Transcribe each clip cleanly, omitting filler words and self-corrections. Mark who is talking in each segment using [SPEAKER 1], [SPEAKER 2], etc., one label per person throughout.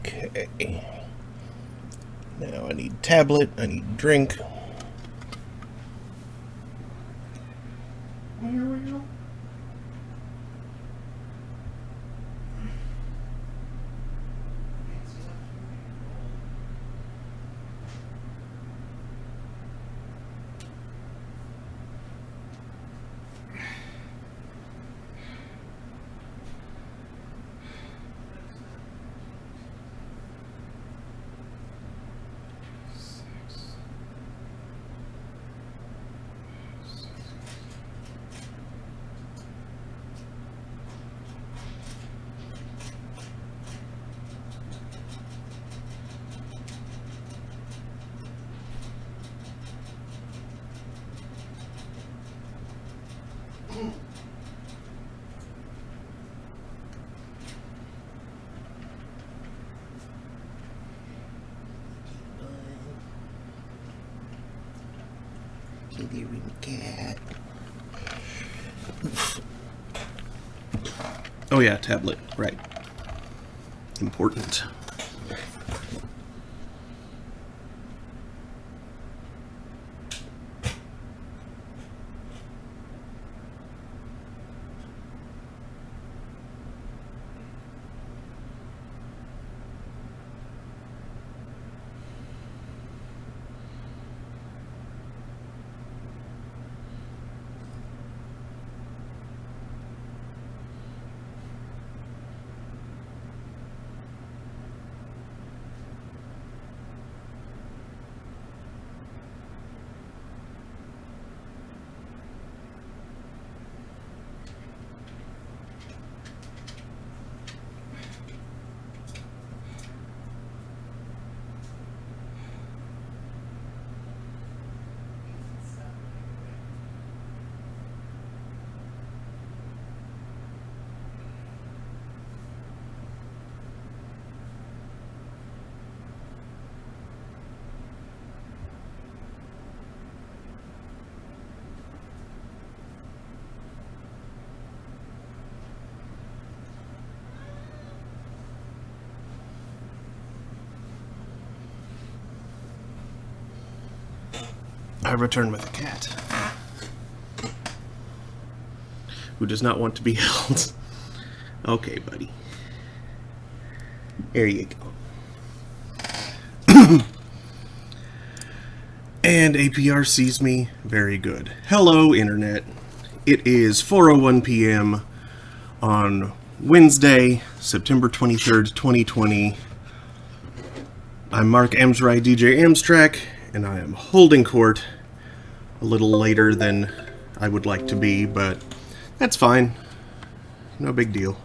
[SPEAKER 1] Okay. Now I need tablet, I need drink. Cat. Oh yeah, tablet, right. Important. I return with a cat who does not want to be held. Okay, buddy. There you go. And APR sees me. Very good. Hello, Internet. It is 4:01 p.m. on Wednesday, September 23rd, 2020. I'm Mark Amsrai, DJ Amstrack, and I am holding court a little later than I would like to be, but that's fine. No big deal.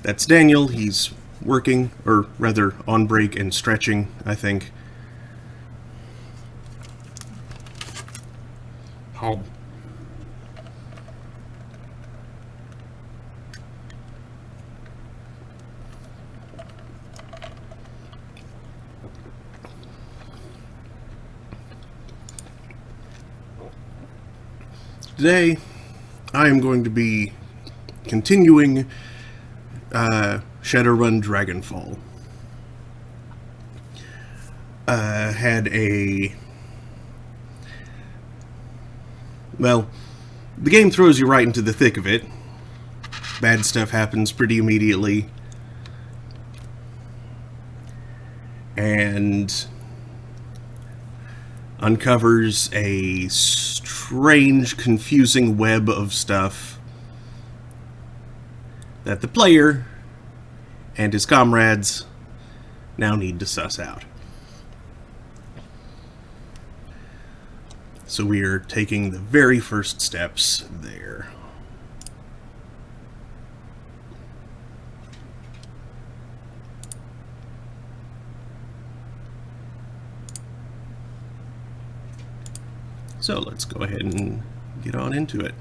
[SPEAKER 1] That's Daniel. He's working, or rather on break and stretching, I think. Oh. Today, I am going to be continuing Shadowrun Dragonfall. Well, the game throws you right into the thick of it. Bad stuff happens pretty immediately. And uncovers a strange, confusing web of stuff that the player and his comrades now need to suss out. So we are taking the very first steps there. So let's go ahead and get on into it.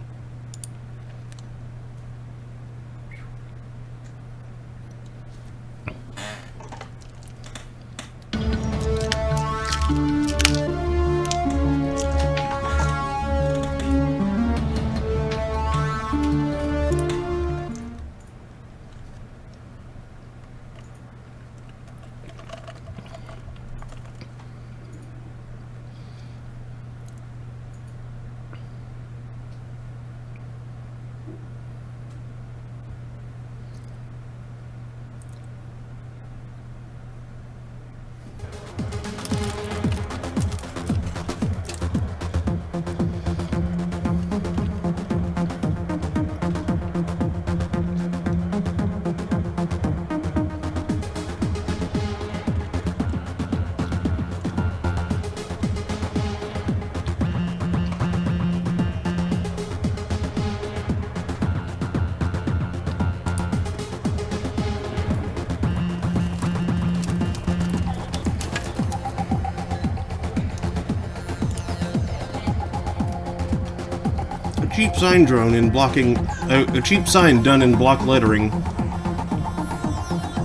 [SPEAKER 1] cheap sign drone in blocking... a cheap sign done in block lettering.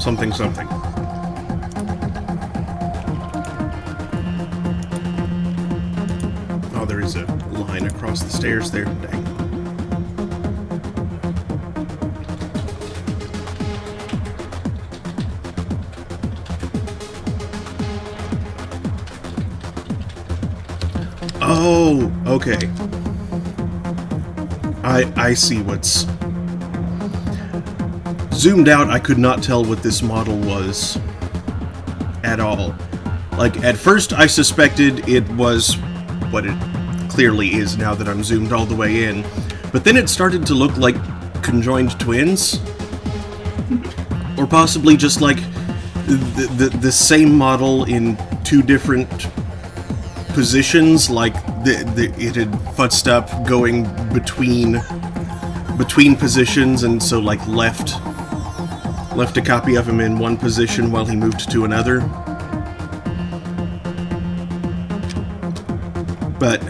[SPEAKER 1] Something, something. Oh, there is a line across the stairs there. Dang. Oh, okay. I see what's... Zoomed out, I could not tell what this model was at all. Like, at first I suspected it was what it clearly is now that I'm zoomed all the way in. But then it started to look like conjoined twins. Or possibly just like the same model in two different positions, like it had futzed up going between positions, and so like left a copy of him in one position while he moved to another. But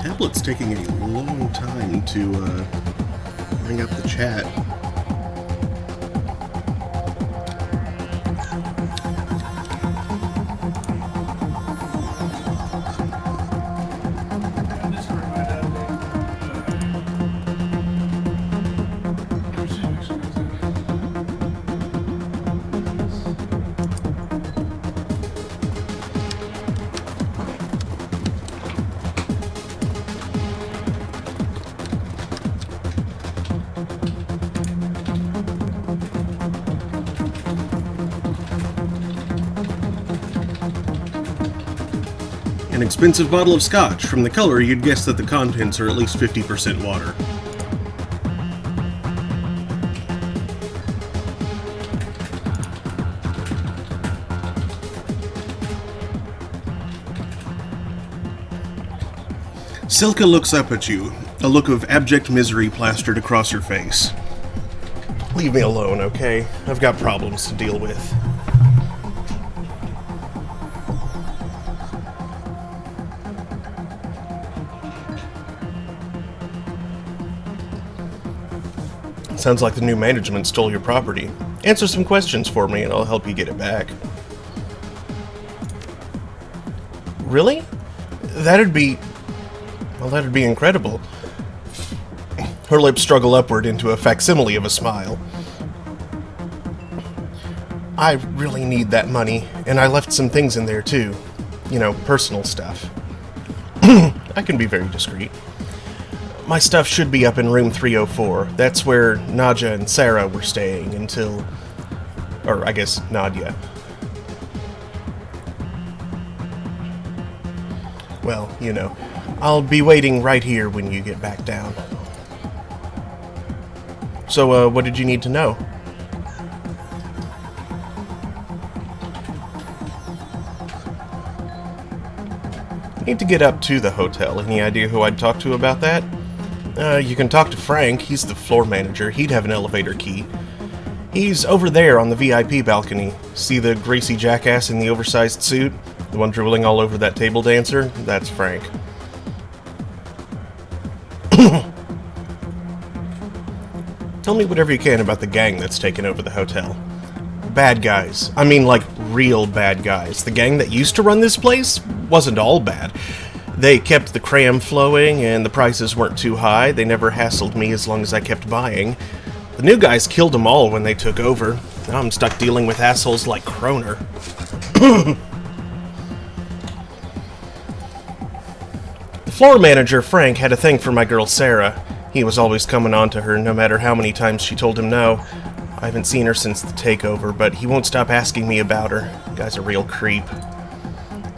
[SPEAKER 1] tablet's taking a long time to bring up the chat. An expensive bottle of scotch. From the color, you'd guess that the contents are at least 50% water. Silka looks up at you, a look of abject misery plastered across her face. Leave me alone, okay? I've got problems to deal with. Sounds like the new management stole your property. Answer some questions for me and I'll help you get it back. Really? That'd be incredible. Her lips struggle upward into a facsimile of a smile. I really need that money, and I left some things in there too. You know, personal stuff. I can be very discreet. My stuff should be up in room 304. That's where Nadja and Sarah were staying until... or, I guess, Nadia. Well, you know, I'll be waiting right here when you get back down. So, what did you need to know? I need to get up to the hotel. Any idea who I'd talk to about that? You can talk to Frank. He's the floor manager. He'd have an elevator key. He's over there on the VIP balcony. See the greasy jackass in the oversized suit? The one drooling all over that table dancer? That's Frank. Tell me whatever you can about the gang that's taken over the hotel. Bad guys. I mean, like, real bad guys. The gang that used to run this place wasn't all bad. They kept the cram flowing, and the prices weren't too high. They never hassled me as long as I kept buying. The new guys killed them all when they took over. Now I'm stuck dealing with assholes like Kroner. The floor manager, Frank, had a thing for my girl Sarah. He was always coming on to her, no matter how many times she told him no. I haven't seen her since the takeover, but he won't stop asking me about her. The guy's a real creep.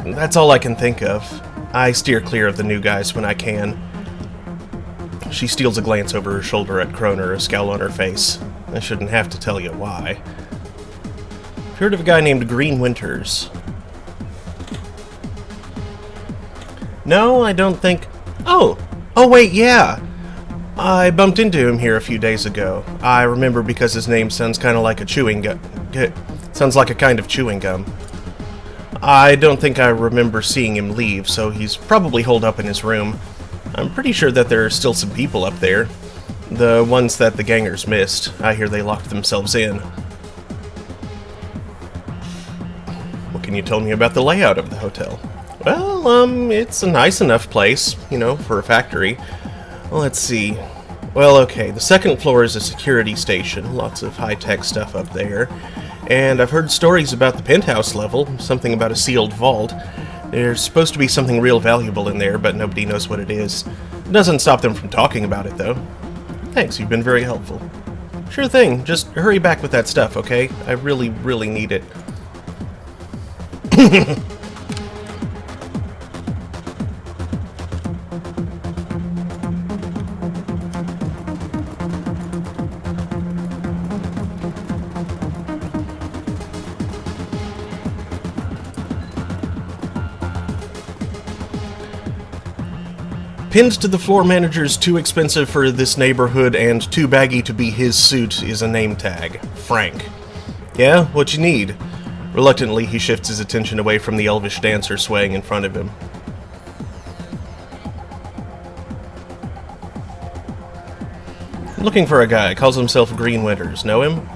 [SPEAKER 1] That's all I can think of. I steer clear of the new guys when I can. She steals a glance over her shoulder at Kroner, a scowl on her face. I shouldn't have to tell you why. I've heard of a guy named Green Winters. No, I don't think... Oh, wait, yeah! I bumped into him here a few days ago. I remember because his name sounds kind of like a chewing gum. Sounds like a kind of chewing gum. I don't think I remember seeing him leave, so he's probably holed up in his room. I'm pretty sure that there are still some people up there. The ones that the gangers missed. I hear they locked themselves in. What can you tell me about the layout of the hotel? Well, it's a nice enough place, you know, for a factory. Let's see. Well, okay, the second floor is a security station. Lots of high-tech stuff up there. And I've heard stories about the penthouse level, something about a sealed vault. There's supposed to be something real valuable in there, but nobody knows what it is. It doesn't stop them from talking about it, though. Thanks, you've been very helpful. Sure thing, just hurry back with that stuff, okay? I really, really need it. Pinned to the floor manager's "too expensive for this neighborhood" and "too baggy to be his suit" is a name tag. Frank. Yeah, what you need? Reluctantly, he shifts his attention away from the elvish dancer swaying in front of him. Looking for a guy. Calls himself Green Winters. Know him?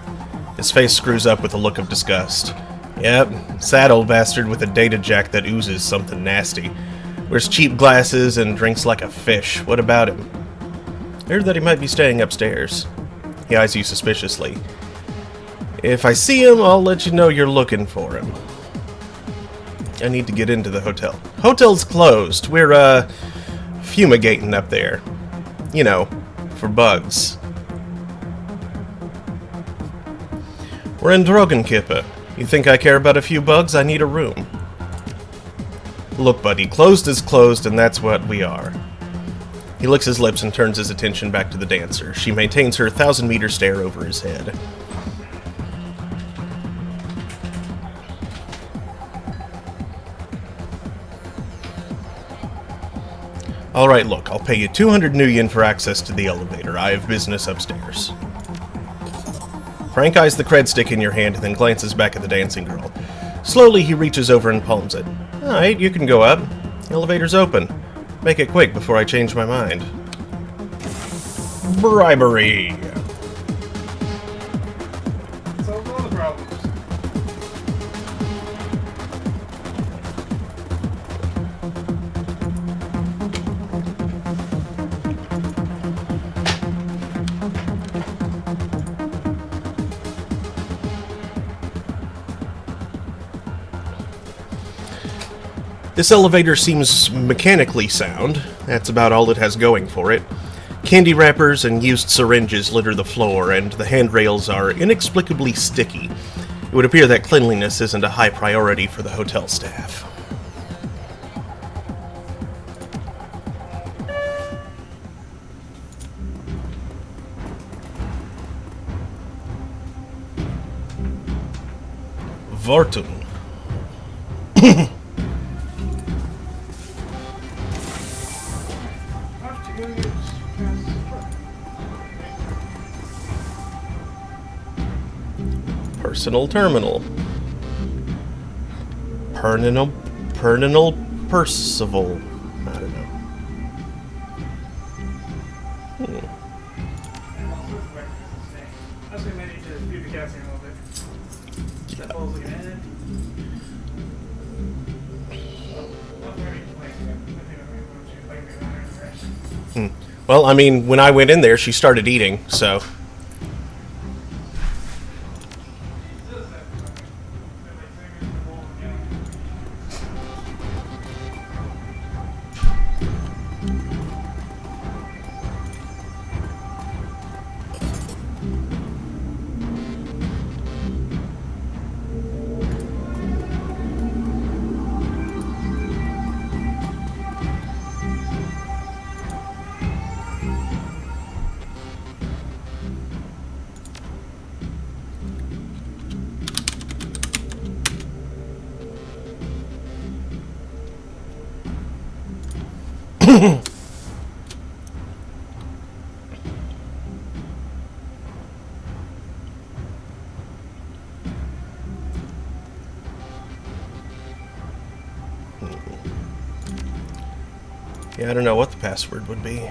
[SPEAKER 1] His face screws up with a look of disgust. Yep, sad old bastard with a data jack that oozes something nasty. Wears cheap glasses and drinks like a fish. What about him? Heard that he might be staying upstairs. He eyes you suspiciously. If I see him, I'll let you know you're looking for him. I need to get into the hotel. Hotel's closed. We're, fumigating up there. You know, for bugs. We're in Dragonfall. You think I care about a few bugs? I need a room. Look, buddy, closed is closed, and that's what we are. He licks his lips and turns his attention back to the dancer. She maintains her 1,000-meter stare over his head. Alright, look, I'll pay you 200 new yen for access to the elevator. I have business upstairs. Frank eyes the cred stick in your hand and then glances back at the dancing girl. Slowly, he reaches over and palms it. Alright, you can go up. The elevator's open. Make it quick before I change my mind. Bribery!
[SPEAKER 2] Solve all the problems.
[SPEAKER 1] This elevator seems mechanically sound. That's about all it has going for it. Candy wrappers and used syringes litter the floor, and the handrails are inexplicably sticky. It would appear that cleanliness isn't a high priority for the hotel staff. Vortun. Personal terminal. Pernal Percival. I don't know.
[SPEAKER 2] Also, we might need to do the casting a little bit. That falls like an end.
[SPEAKER 1] Well, I mean, when I went in there, she started eating, so... Yeah, I don't know what the password would be.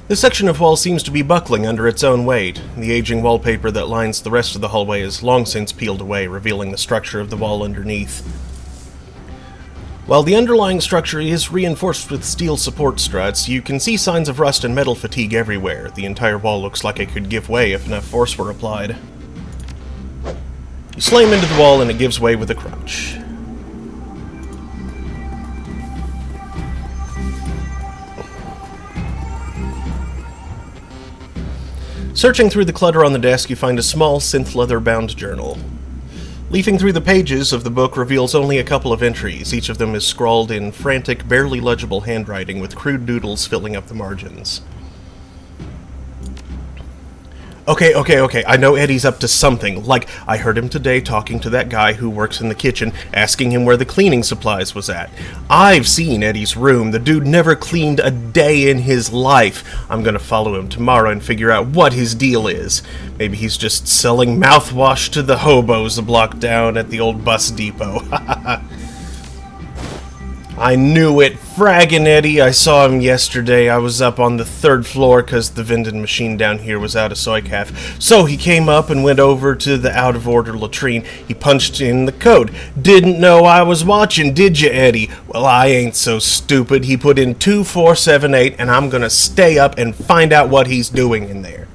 [SPEAKER 1] This section of wall seems to be buckling under its own weight. The aging wallpaper that lines the rest of the hallway is long since peeled away, revealing the structure of the wall underneath. While the underlying structure is reinforced with steel support struts, you can see signs of rust and metal fatigue everywhere. The entire wall looks like it could give way if enough force were applied. You slam into the wall and it gives way with a crunch. Searching through the clutter on the desk, you find a small synth leather-bound journal. Leafing through the pages of the book reveals only a couple of entries. Each of them is scrawled in frantic, barely legible handwriting with crude doodles filling up the margins. Okay, I know Eddie's up to something. Like, I heard him today talking to that guy who works in the kitchen, asking him where the cleaning supplies was at. I've seen Eddie's room. The dude never cleaned a day in his life. I'm gonna follow him tomorrow and figure out what his deal is. Maybe he's just selling mouthwash to the hobos a block down at the old bus depot. I knew it. Fraggin' Eddie. I saw him yesterday. I was up on the 3rd floor because the vending machine down here was out of soy calf. So he came up and went over to the out-of-order latrine. He punched in the code. Didn't know I was watching, did you, Eddie? Well, I ain't so stupid. He put in 2478, and I'm gonna stay up and find out what he's doing in there.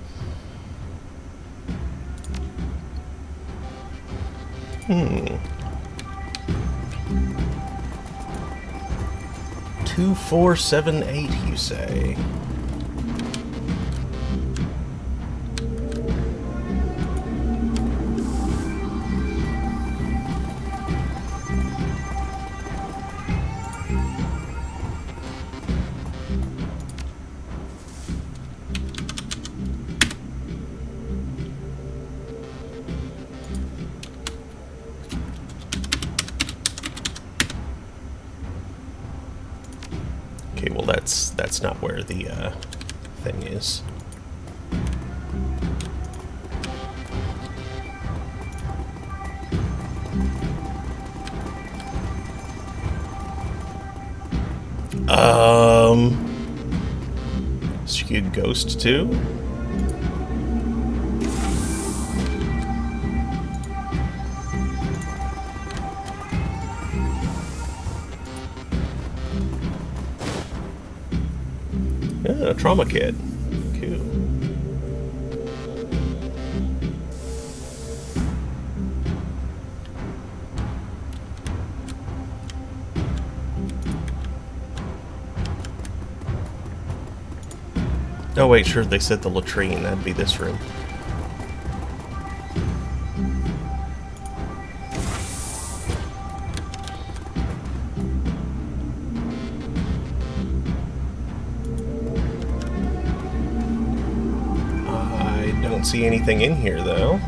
[SPEAKER 1] 2478, you say? Okay, well that's not where the thing is. Skewed Ghost 2? Yeah, a trauma kit. Cool. Oh wait, sure, they said the latrine. That'd be this room. Don't see anything in here, though.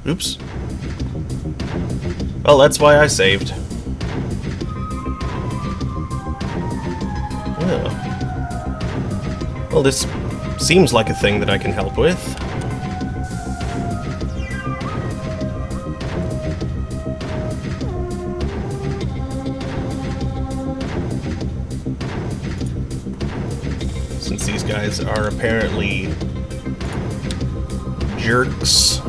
[SPEAKER 1] Oops. Well, that's why I saved. Oh. Well, this seems like a thing that I can help with. Since these guys are apparently jerks.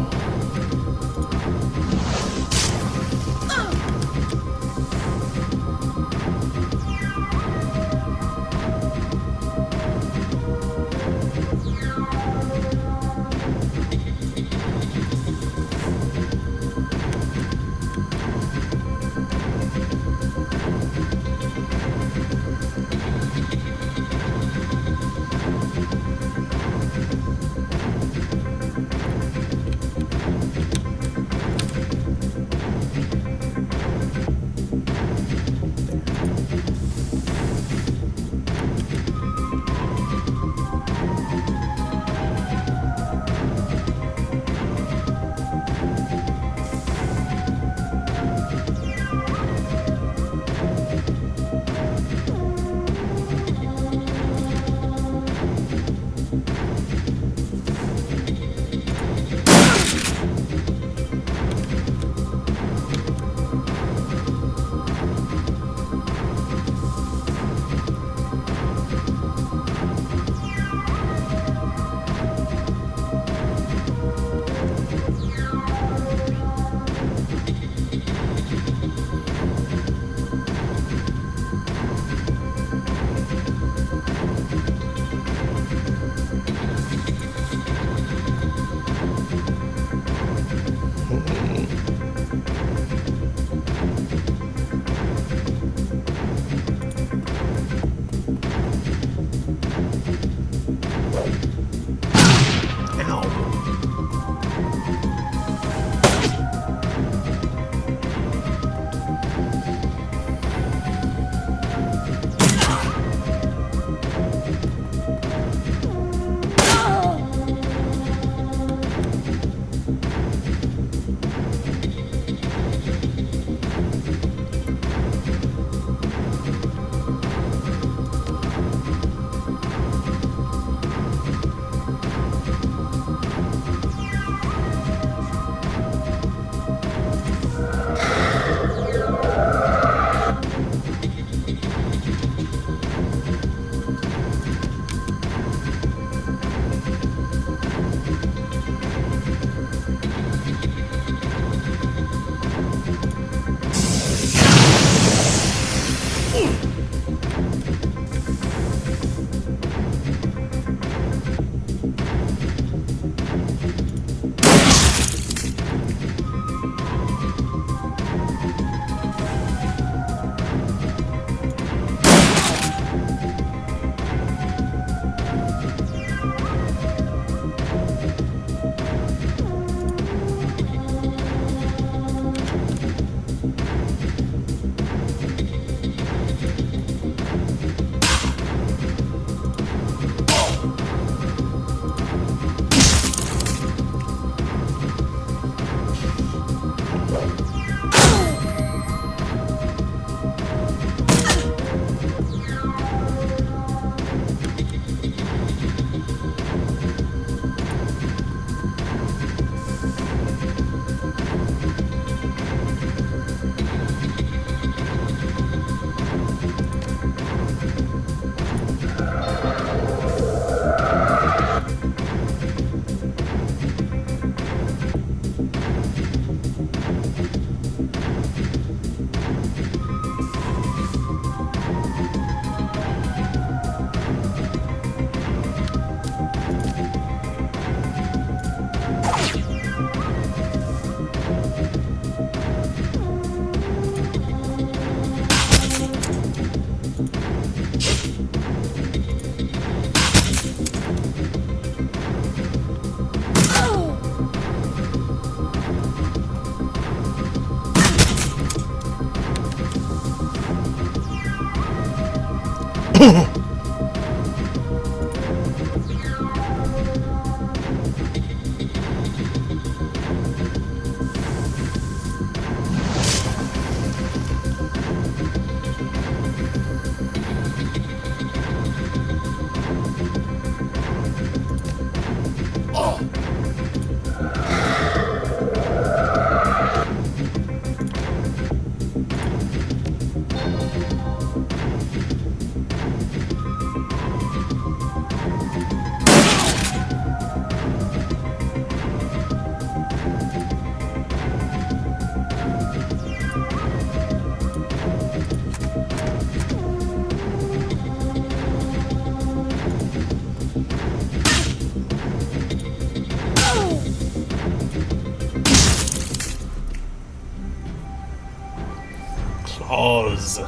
[SPEAKER 1] Claws.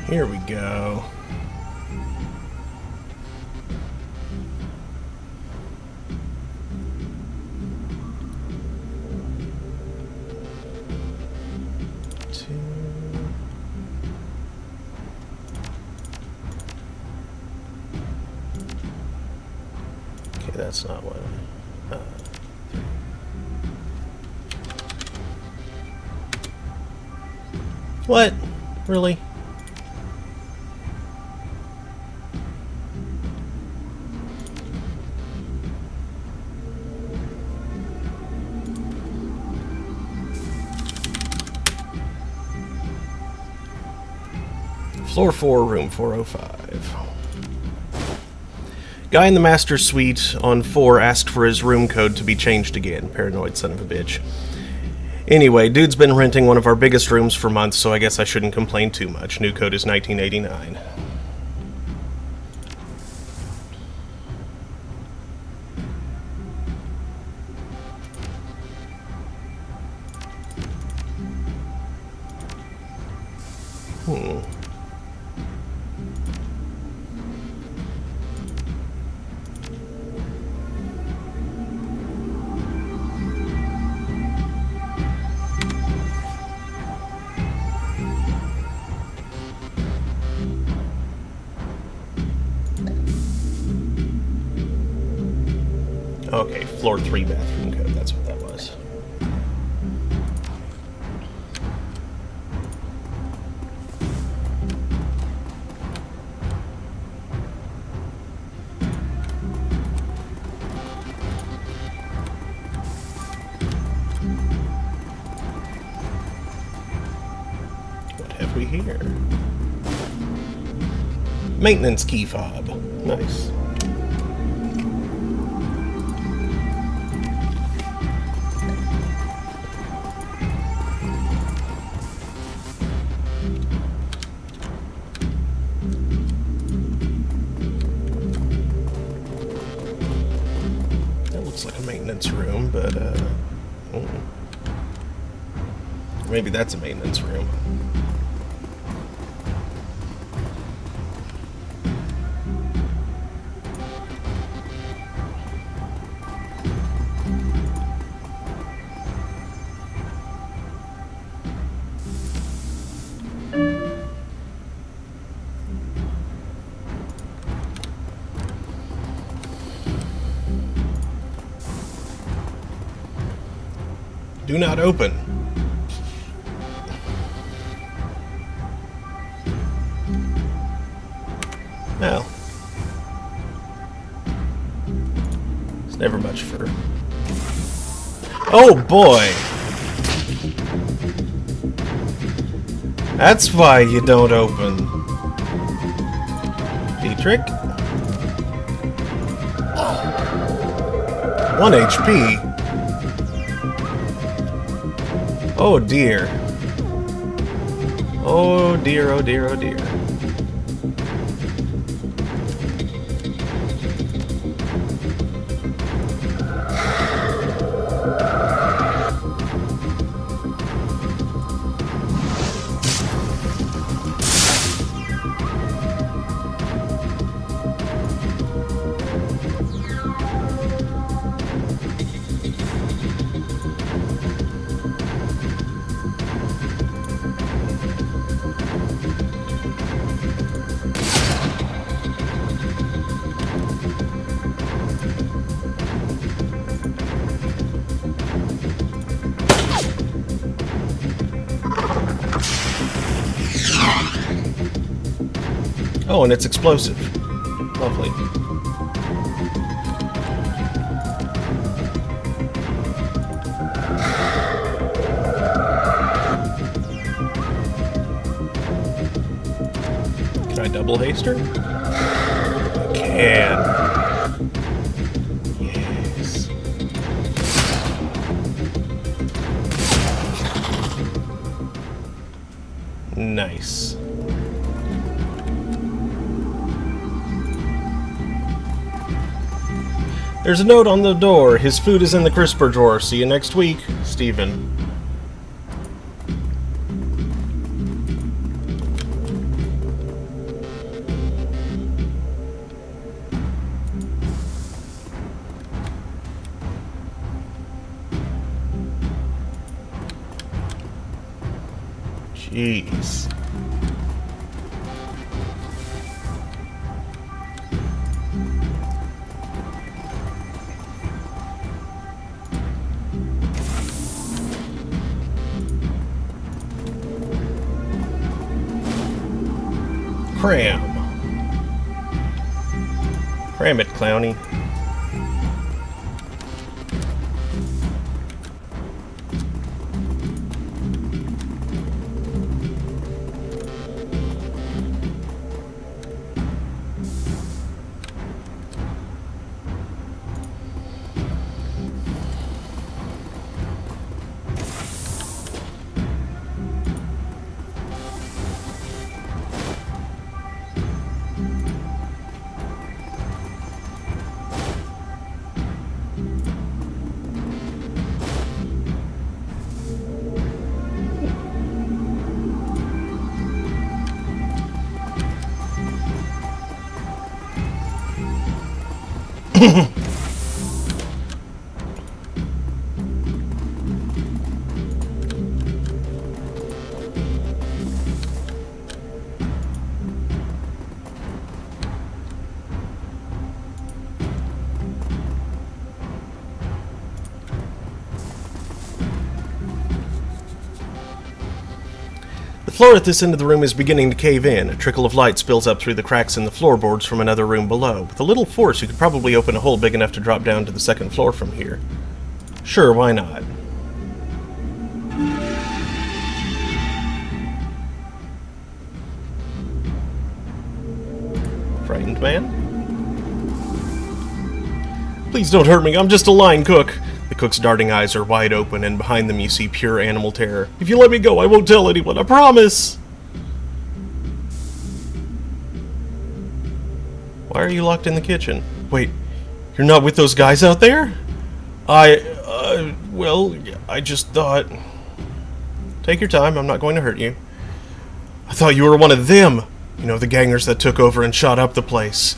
[SPEAKER 1] Here we go. Okay, that's not what. What? Really? Floor 4, room 405. Guy in the master suite on 4 asked for his room code to be changed again. Paranoid son of a bitch. Anyway, dude's been renting one of our biggest rooms for months, so I guess I shouldn't complain too much. New code is 1989. Okay, floor 3 bathroom code, that's what that was. What have we here? Maintenance key fob. Nice. Looks like a maintenance room, but maybe that's a maintenance room. Do not open. Well, it's never much for... Oh boy! That's why you don't open. Dietrich? 1 HP. Oh dear. Oh dear, oh dear, oh dear. Oh, and it's explosive. Lovely. Can I double haster? I can. Yes. Nice. There's a note on the door. His food is in the crisper drawer. See you next week, Steven. Jeez. Cram. Cram it, Clowny. The floor at this end of the room is beginning to cave in. A trickle of light spills up through the cracks in the floorboards from another room below. With a little force, you could probably open a hole big enough to drop down to the second floor from here. Sure, why not? Frightened man? Please don't hurt me, I'm just a line cook. The cook's darting eyes are wide open, and behind them you see pure animal terror. If you let me go, I won't tell anyone, I promise! Why are you locked in the kitchen? Wait, you're not with those guys out there? Well, I just thought... Take your time, I'm not going to hurt you. I thought you were one of them! You know, the gangers that took over and shot up the place.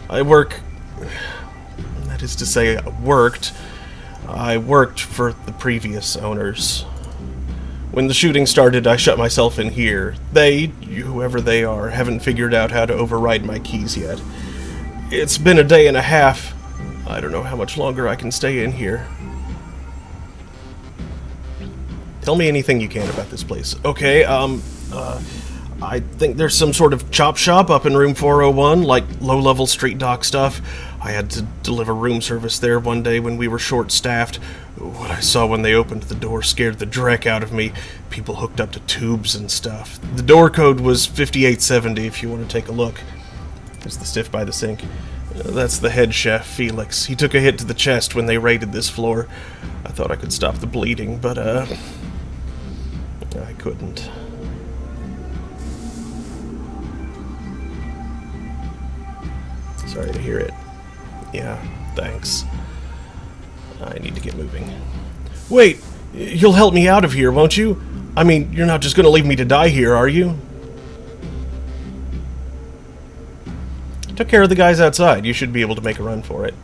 [SPEAKER 1] I work... That is to say, I worked for the previous owners. When the shooting started, I shut myself in here. They, whoever they are, haven't figured out how to override my keys yet. It's been a day and a half. I don't know how much longer I can stay in here. Tell me anything you can about this place. Okay, I think there's some sort of chop shop up in room 401, like low-level street dock stuff. I had to deliver room service there one day when we were short-staffed. What I saw when they opened the door scared the dreck out of me. People hooked up to tubes and stuff. The door code was 5870 if you want to take a look. There's the stiff by the sink. That's the head chef, Felix. He took a hit to the chest when they raided this floor. I thought I could stop the bleeding, but, I couldn't. Sorry to hear it. Yeah, thanks. I need to get moving. Wait! You'll help me out of here, won't you? I mean, you're not just gonna leave me to die here, are you? Took care of the guys outside. You should be able to make a run for it.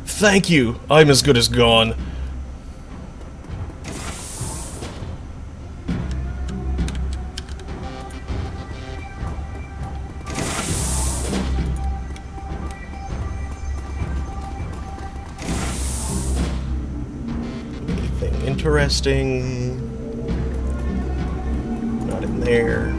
[SPEAKER 1] Thank you! I'm as good as gone. Interesting. Not in there.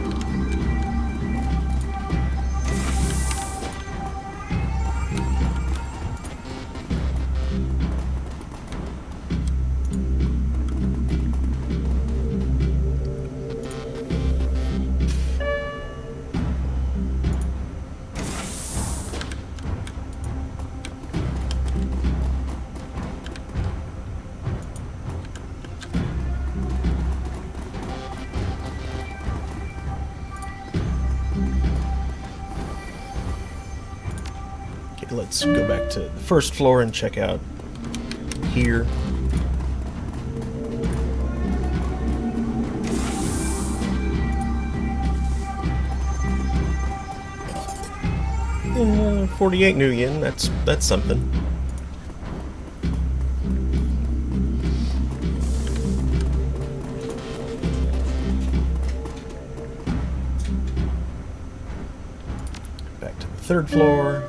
[SPEAKER 1] Okay, let's go back to the first floor and check out here. Yeah, 48 new yen, that's something. Back to the third floor.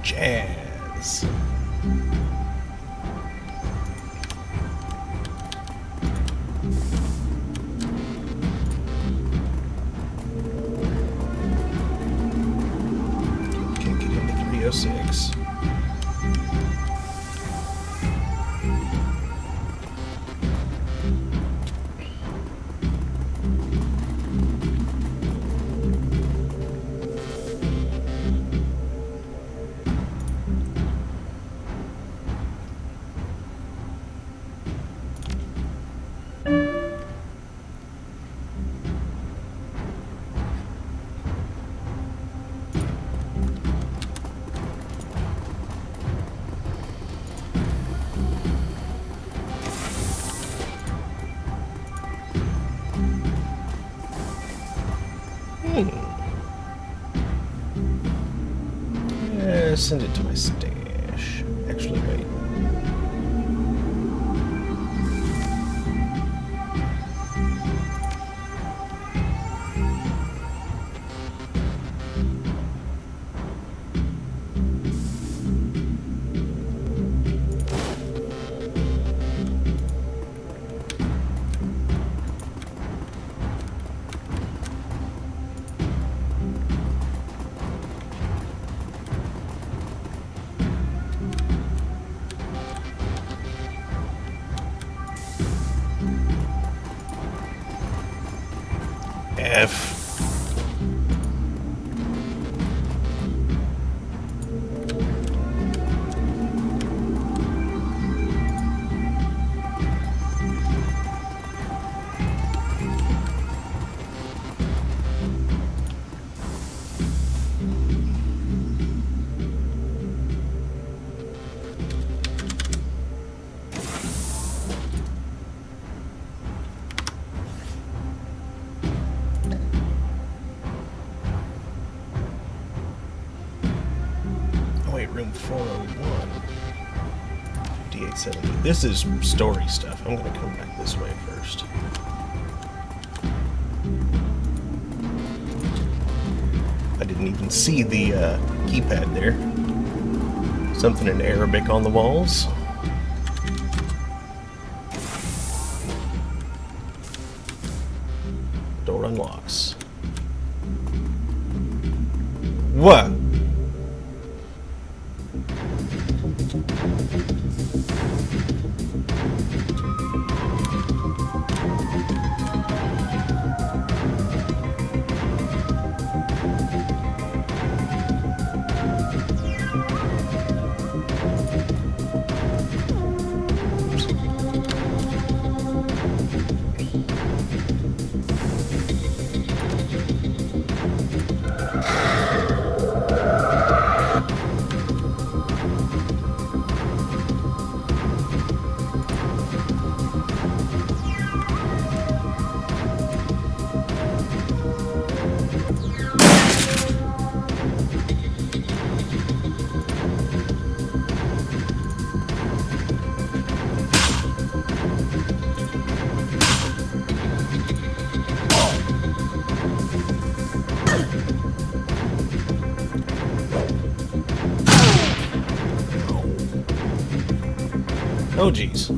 [SPEAKER 1] Jazz. Can't get into 306. Send it to my stash. Actually, wait. F. Room 401. 5870. This is story stuff. I'm going to come back this way first. I didn't even see the keypad there. Something in Arabic on the walls. Door unlocks. What? Oh, geez.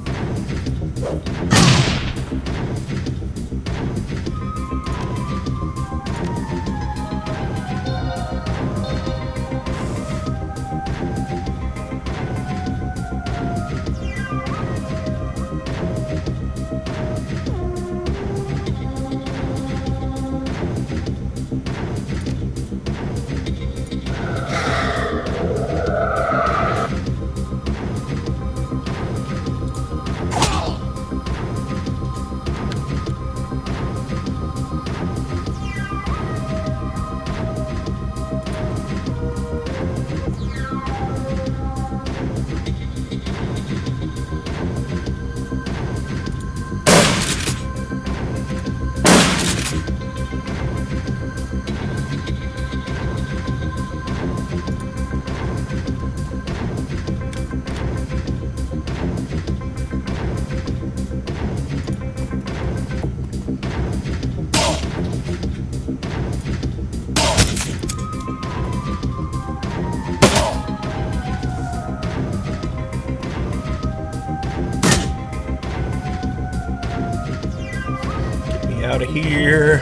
[SPEAKER 1] of here.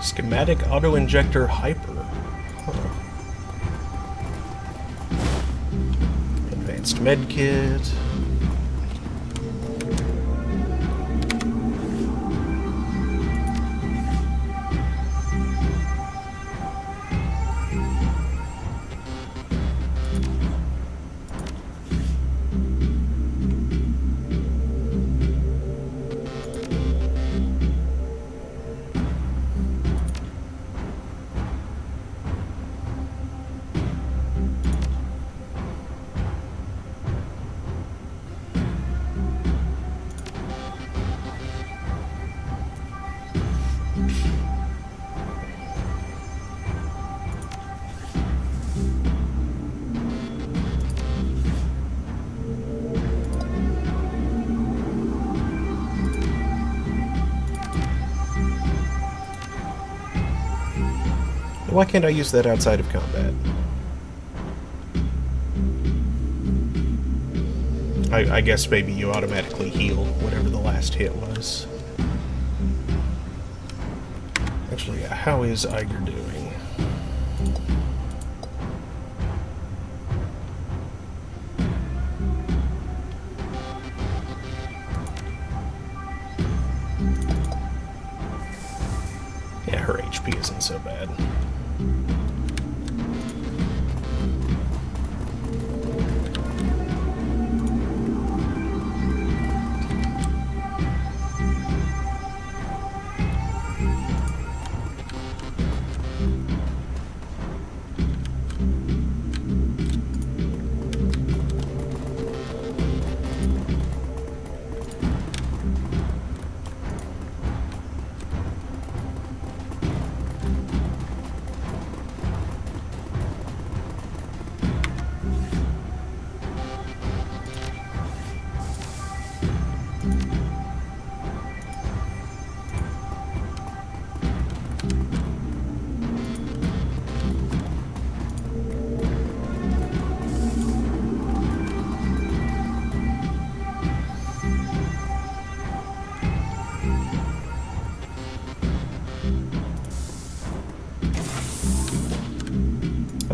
[SPEAKER 1] Schematic auto-injector hyper. Huh. Advanced med kit. Why can't I use that outside of combat? I guess maybe you automatically heal whatever the last hit was. Actually, how is Iger doing? Yeah, her HP isn't so bad.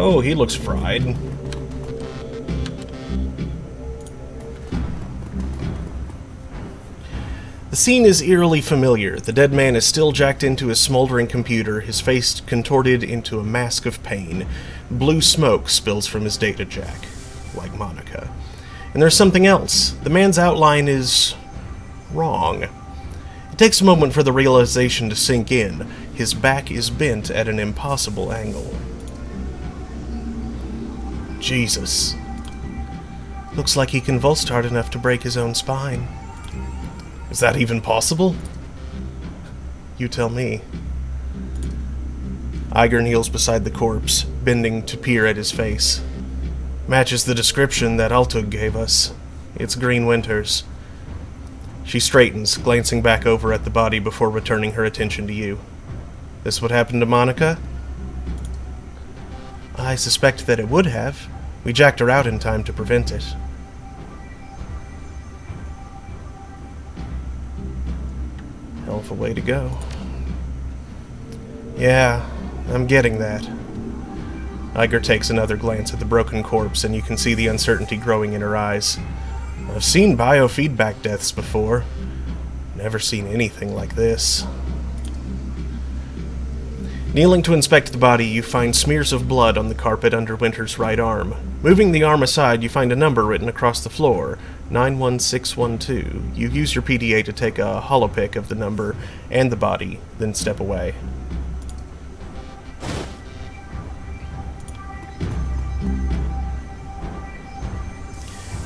[SPEAKER 1] Oh, he looks fried. The scene is eerily familiar. The dead man is still jacked into his smoldering computer, his face contorted into a mask of pain. Blue smoke spills from his data jack, like Monica. And there's something else. The man's outline is wrong. It takes a moment for the realization to sink in. His back is bent at an impossible angle. Jesus. Looks like he convulsed hard enough to break his own spine. Is that even possible? You tell me. Iger kneels beside the corpse, bending to peer at his face. Matches the description that Altug gave us. It's Green Winters. She straightens, glancing back over at the body before returning her attention to you. This what happened to Monica? I suspect that it would have. We jacked her out in time to prevent it. Hell of a way to go. Yeah, I'm getting that. Iger takes another glance at the broken corpse, and you can see the uncertainty growing in her eyes. I've seen biofeedback deaths before. Never seen anything like this. Kneeling to inspect the body, you find smears of blood on the carpet under Winter's right arm. Moving the arm aside, you find a number written across the floor, 91612. You use your PDA to take a holopic of the number and the body, then step away.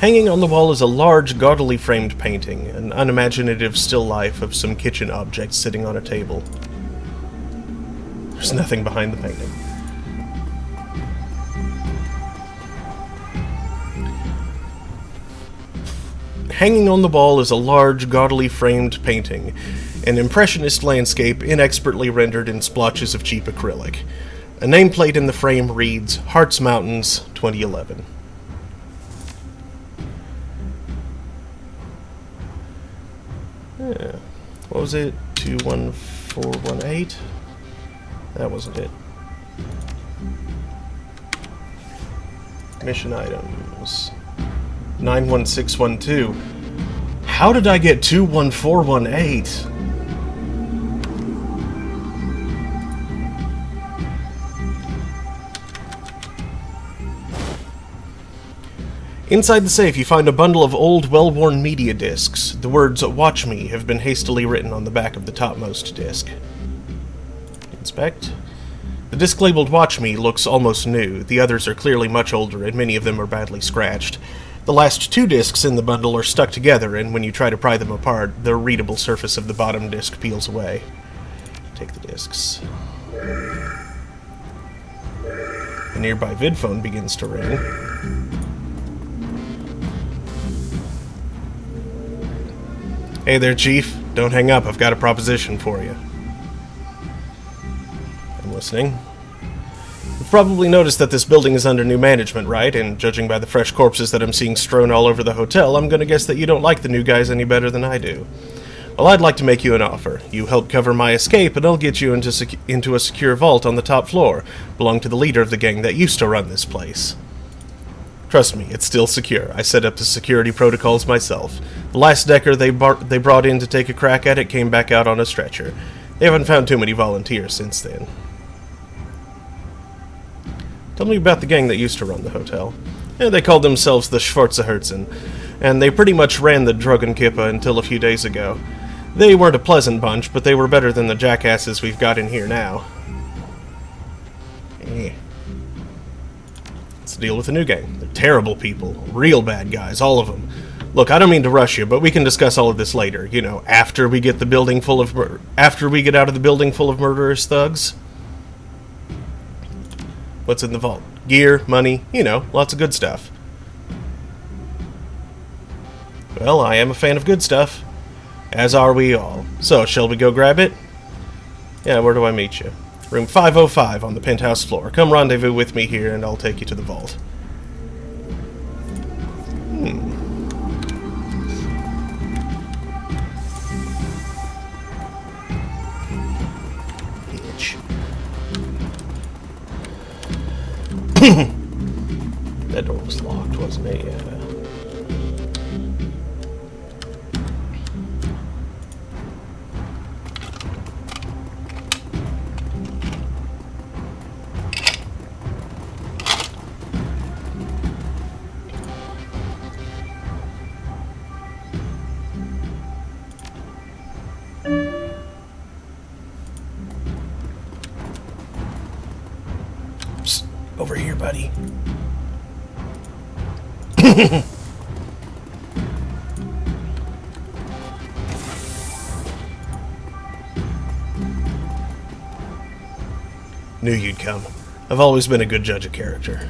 [SPEAKER 1] Hanging on the wall is a large, gaudily framed painting, an unimaginative still life of some kitchen objects sitting on a table. There's nothing behind the painting. Hanging on the wall is a large, gaudily framed painting, an impressionist landscape inexpertly rendered in splotches of cheap acrylic. A nameplate in the frame reads, Hearts Mountains, 2011. Yeah. What was it? 21418? That wasn't it. Mission items. 91612. How did I get 21418? Inside the safe, you find a bundle of old, well-worn media discs. The words, Watch Me, have been hastily written on the back of the topmost disc. Inspect. The disc labeled Watch Me looks almost new. The others are clearly much older, and many of them are badly scratched. The last two discs in the bundle are stuck together, and when you try to pry them apart, the readable surface of the bottom disc peels away. Take the discs. A nearby vidphone begins to ring. Hey there, Chief. Don't hang up. I've got a proposition for you. I'm listening. You've probably noticed that this building is under new management, right? And judging by the fresh corpses that I'm seeing strewn all over the hotel, I'm gonna guess that you don't like the new guys any better than I do. Well, I'd like to make you an offer. You help cover my escape, and I'll get you into a secure vault on the top floor, belong to the leader of the gang that used to run this place. Trust me, it's still secure. I set up the security protocols myself. The last Decker they brought in to take a crack at it came back out on a stretcher. They haven't found too many volunteers since then. Tell me about the gang that used to run the hotel. Yeah, they called themselves the Schwarzenherzen, and they pretty much ran the Dragonfall until a few days ago. They weren't a pleasant bunch, but they were better than the jackasses we've got in here now. Let's deal with the new gang. They're terrible people. Real bad guys, all of them. Look, I don't mean to rush you, but we can discuss all of this later. You know, after we get out of the building full of murderous thugs. What's in the vault? Gear, money, you know, lots of good stuff. Well, I am a fan of good stuff. As are we all. So, shall we go grab it? Yeah, where do I meet you? Room 505 on the penthouse floor. Come rendezvous with me here and I'll take you to the vault. Bitch. That door was locked, wasn't it? Yeah. Psst, over here, buddy. Knew you'd come. I've always been a good judge of character.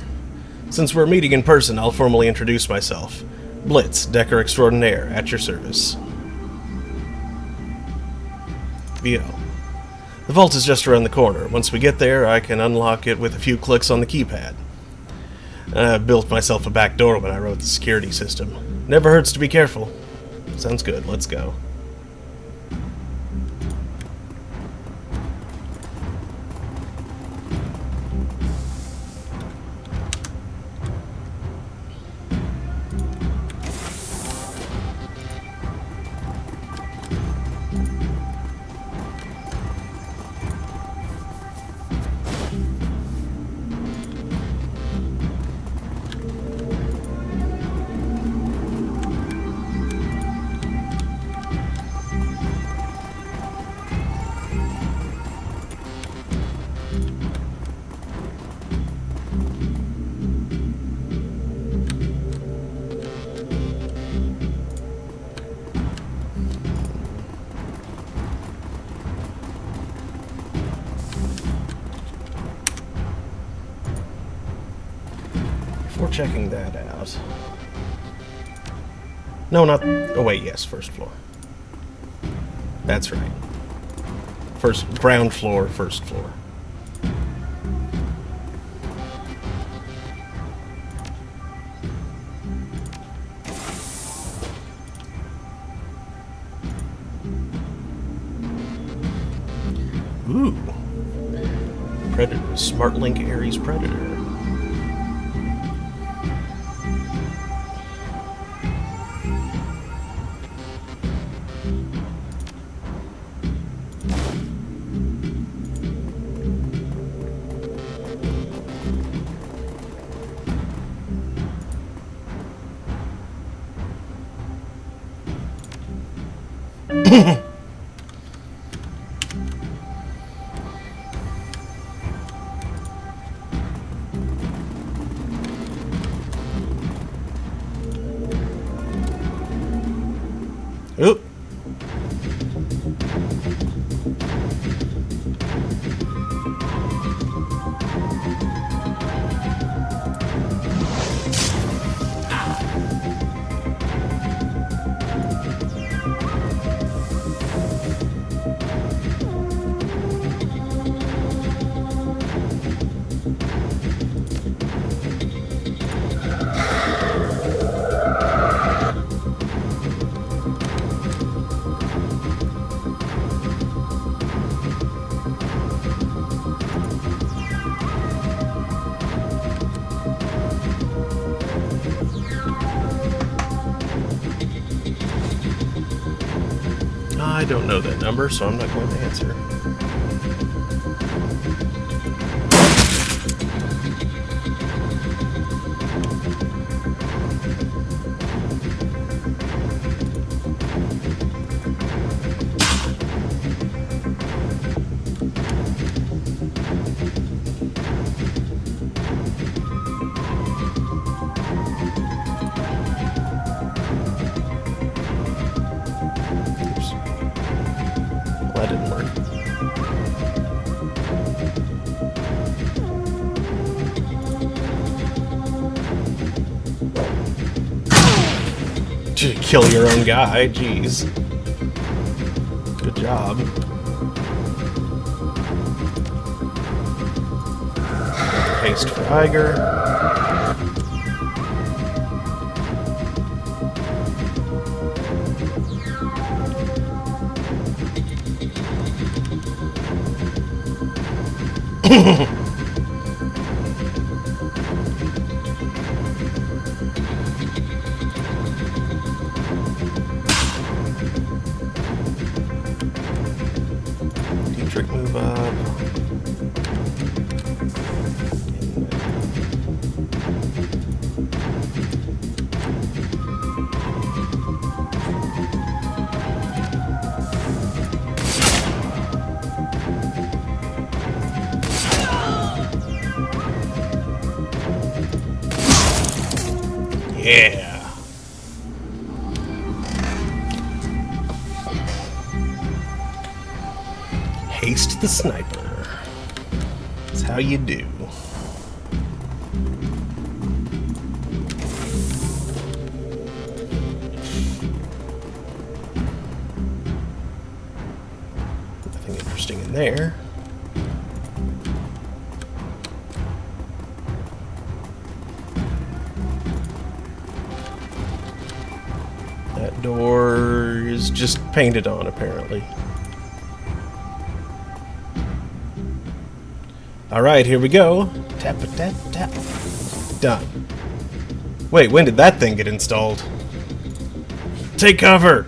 [SPEAKER 1] Since we're meeting in person, I'll formally introduce myself. Blitz, Decker Extraordinaire, at your service. VL. The vault is just around the corner. Once we get there, I can unlock it with a few clicks on the keypad. I built myself a back door when I wrote the security system. Never hurts to be careful. Sounds good, let's go. checking that out. No, not... Oh, wait, yes, first floor. That's right. Ground floor, first floor. Ooh. Predator. Smart Link Ares Predator. Oop. I don't know that number, so I'm not going to answer. That didn't work. To kill your own guy, jeez. Good job. Haste for Iger. Trick move up. Yeah. Haste the sniper. That's how you do. Nothing interesting in there. That door is just painted on, apparently. Alright, here we go. Tap a tap tap. Done. Wait, when did that thing get installed? Take cover!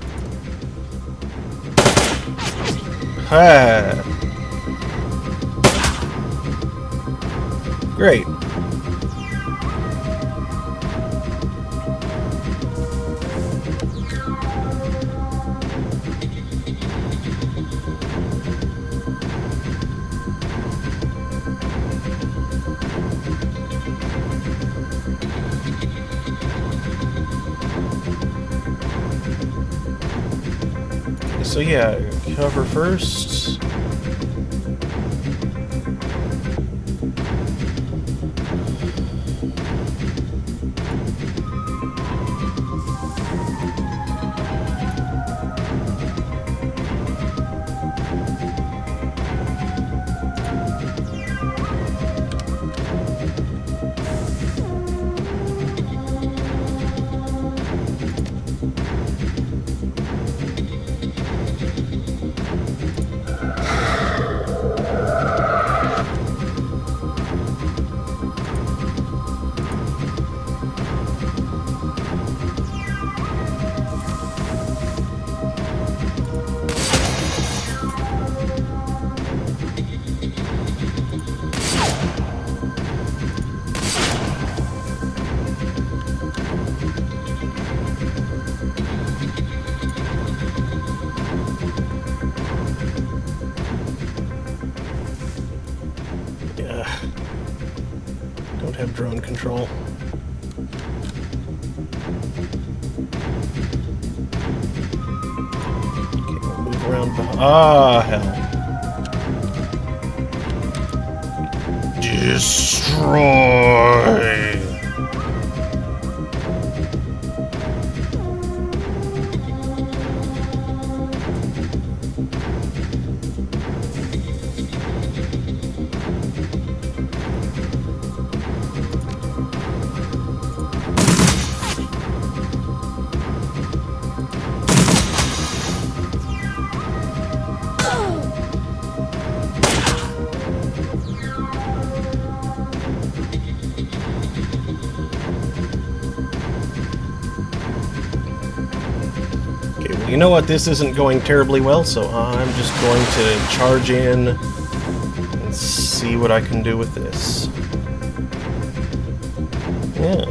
[SPEAKER 1] Ha! Great. So yeah, cover first. don't have drone control. Okay, we'll move around. Ah, hell. Destroy! You know what? This isn't going terribly well, so I'm just going to charge in and see what I can do with this. Yeah.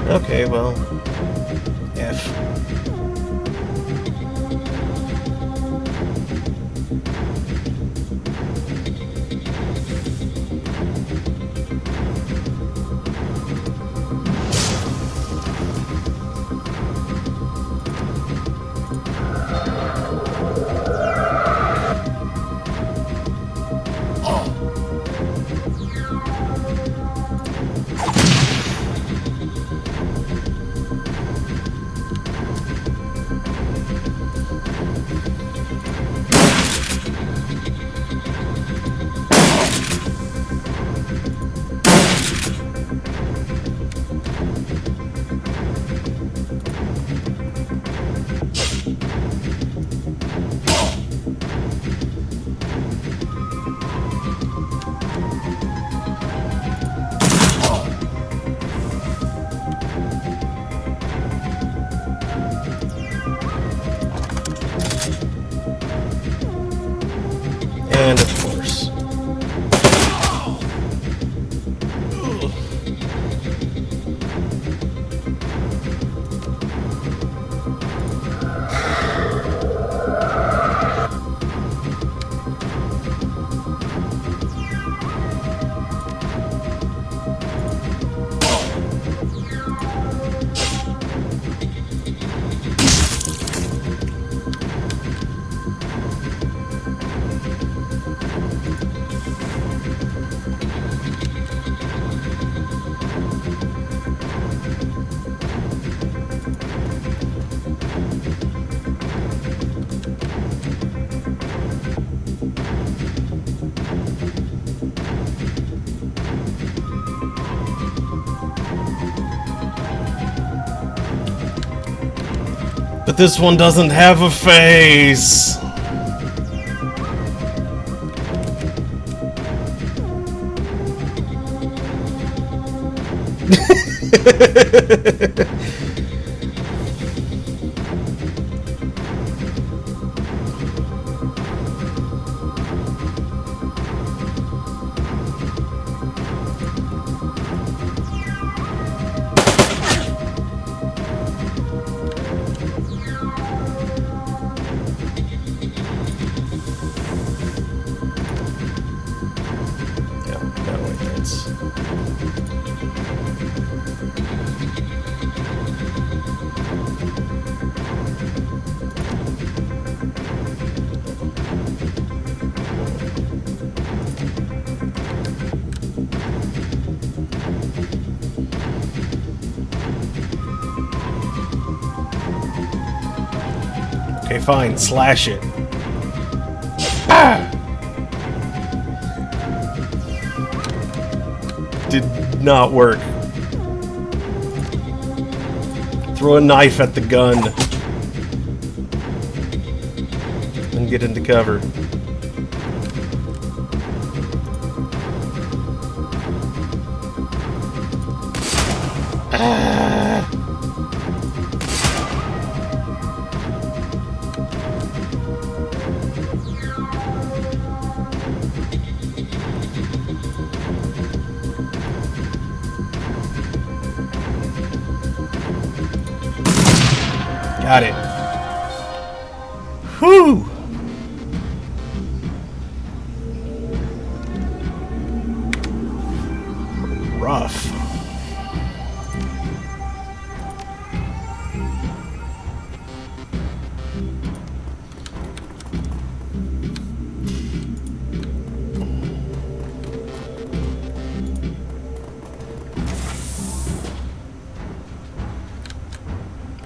[SPEAKER 1] Okay, well, F. And of course. But this one doesn't have a face! Okay, fine. Slash it. Ah! Did not work. Throw a knife at the gun. And get into cover. Ah! Got it. Whew! Rough.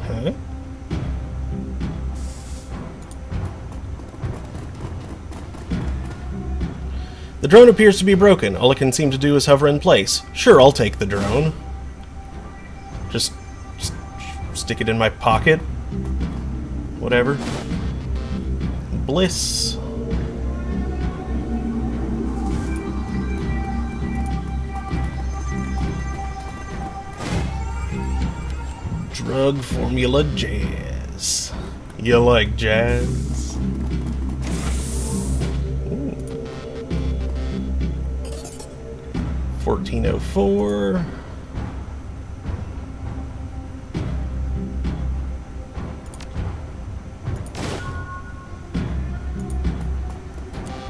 [SPEAKER 1] Huh? The drone appears to be broken. All it can seem to do is hover in place. Sure, I'll take the drone. Just stick it in my pocket. Whatever. Bliss. Drug formula jazz. You like jazz? 1404.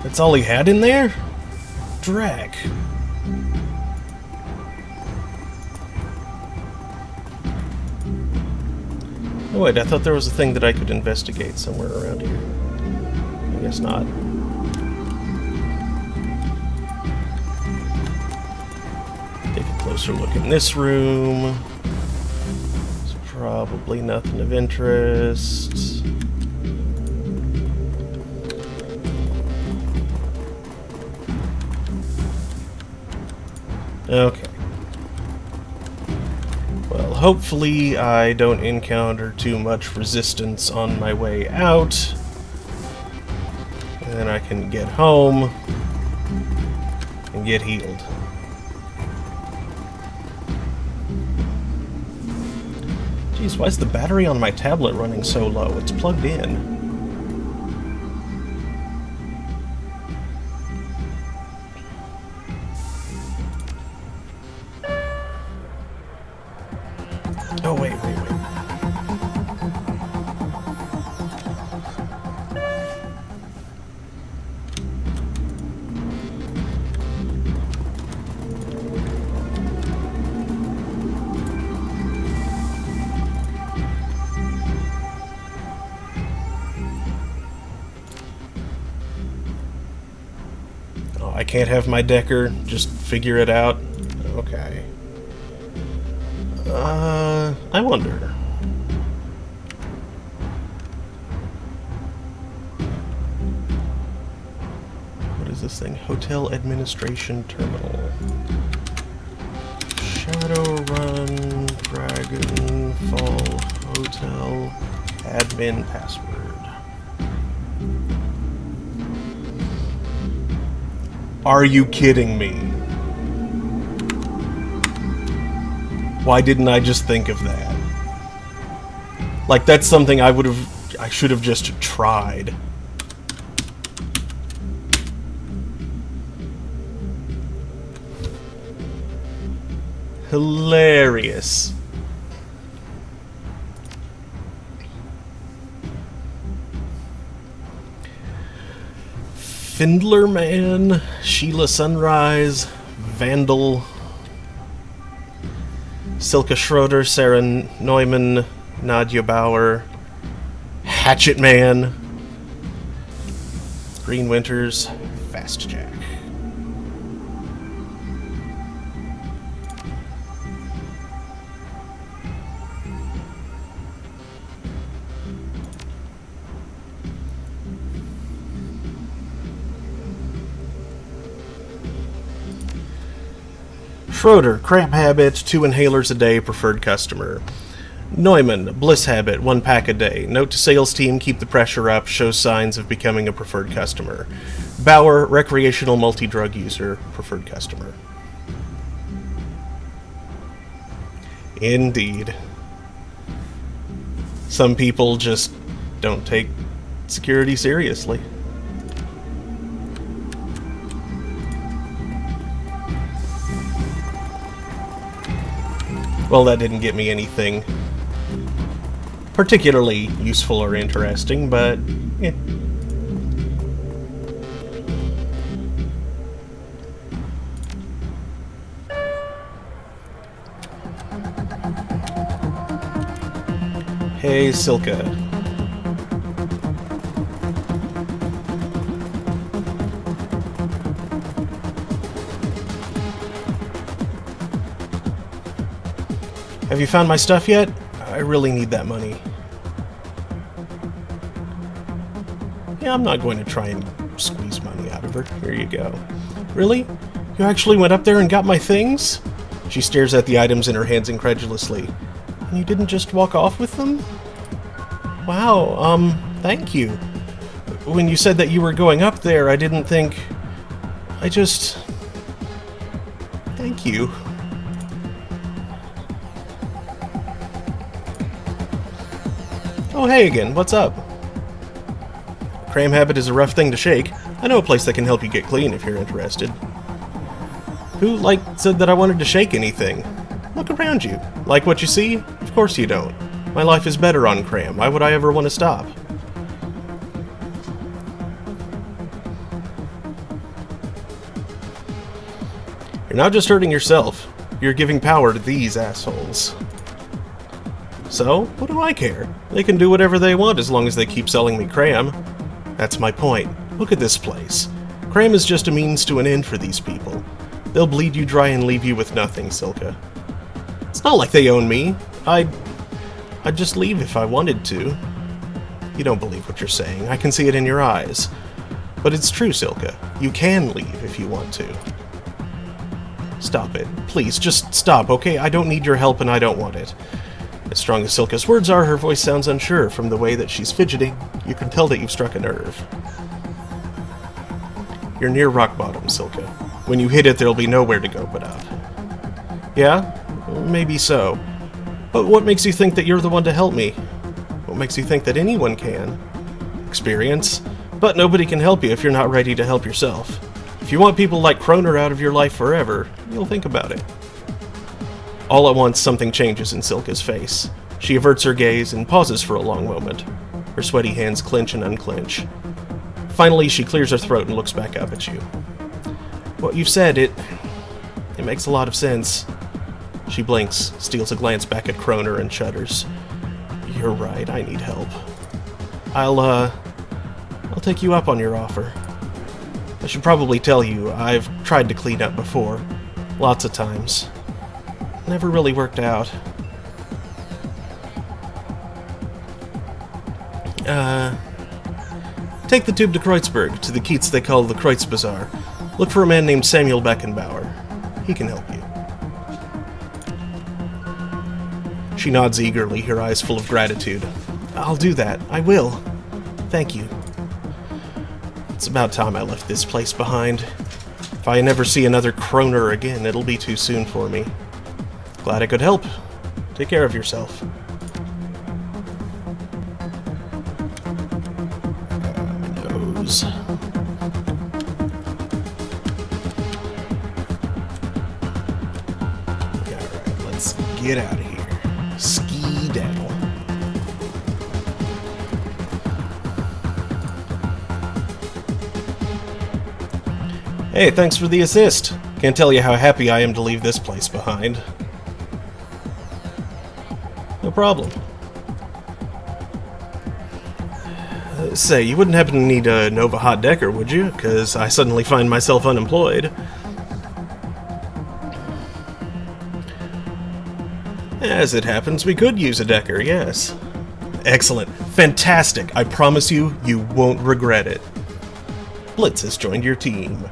[SPEAKER 1] That's all he had in there? Drac. Oh wait, I thought there was a thing that I could investigate somewhere around here. I guess not. Take a closer look in this room. There's probably nothing of interest. Okay. Well, hopefully I don't encounter too much resistance on my way out. And then I can get home and get healed. Jeez, why is the battery on my tablet running so low? It's plugged in. Oh, wait. Oh, I can't have my Decker just figure it out? Okay. I wonder. What is this thing? Hotel Administration Terminal. Shadowrun, Dragonfall, Hotel, Admin Password. Are you kidding me? Why didn't I just think of that? Like, that's something I should have just tried. Hilarious. Findler Man, Sheila Sunrise, Vandal, Silke Schroeder, Sarah Neumann, Nadia Bauer, Hatchet Man, Green Winters, Fast Jack. Schroeder, cramp habit, 2 inhalers a day, preferred customer. Neumann, bliss habit, 1 pack a day. Note to sales team, keep the pressure up, shows signs of becoming a preferred customer. Bauer, recreational multi-drug user, preferred customer. Indeed. Some people just don't take security seriously. Well, that didn't get me anything particularly useful or interesting, but yeah. Hey, Silka. Have you found my stuff yet? I really need that money. Yeah, I'm not going to try and squeeze money out of her. Here you go. Really? You actually went up there and got my things? She stares at the items in her hands incredulously. And you didn't just walk off with them? Wow, thank you. When you said that you were going up there, I didn't think... I just... Thank you. Oh, hey again, what's up? Cram habit is a rough thing to shake. I know a place that can help you get clean if you're interested. Who, said that I wanted to shake anything? Look around you. Like what you see? Of course you don't. My life is better on cram. Why would I ever want to stop? You're not just hurting yourself. You're giving power to these assholes. So, what do I care? They can do whatever they want as long as they keep selling me cram. That's my point. Look at this place. Cram is just a means to an end for these people. They'll bleed you dry and leave you with nothing, Silka. It's not like they own me. I'd just leave if I wanted to. You don't believe what you're saying. I can see it in your eyes. But it's true, Silka. You can leave if you want to. Stop it. Please, just stop, okay? I don't need your help and I don't want it. As strong as Silka's words are, her voice sounds unsure. From the way that she's fidgeting, you can tell that you've struck a nerve. You're near rock bottom, Silka. When you hit it, there'll be nowhere to go but up. Yeah? Maybe so. But what makes you think that you're the one to help me? What makes you think that anyone can? Experience. But nobody can help you if you're not ready to help yourself. If you want people like Kroner out of your life forever, you'll think about it. All at once, something changes in Silka's face. She averts her gaze and pauses for a long moment. Her sweaty hands clench and unclench. Finally, she clears her throat and looks back up at you. What you've said, it makes a lot of sense. She blinks, steals a glance back at Kroner and shudders. You're right, I need help. I'll take you up on your offer. I should probably tell you, I've tried to clean up before. Lots of times. Never really worked out. Take the tube to Kreutzberg, to the Keats they call the Kreutz Bazaar. Look for a man named Samuel Beckenbauer. He can help you. She nods eagerly, her eyes full of gratitude. I'll do that. I will. Thank you. It's about time I left this place behind. If I never see another Kroner again, it'll be too soon for me. Glad I could help. Take care of yourself. Nose. Alright, let's get out of here. Ski-daddle. Hey, thanks for the assist. Can't tell you how happy I am to leave this place behind. No problem. Say, you wouldn't happen to need a Nova Hot Decker, would you? Because I suddenly find myself unemployed. As it happens, we could use a Decker, yes. Excellent. Fantastic. I promise you, you won't regret it. Blitz has joined your team.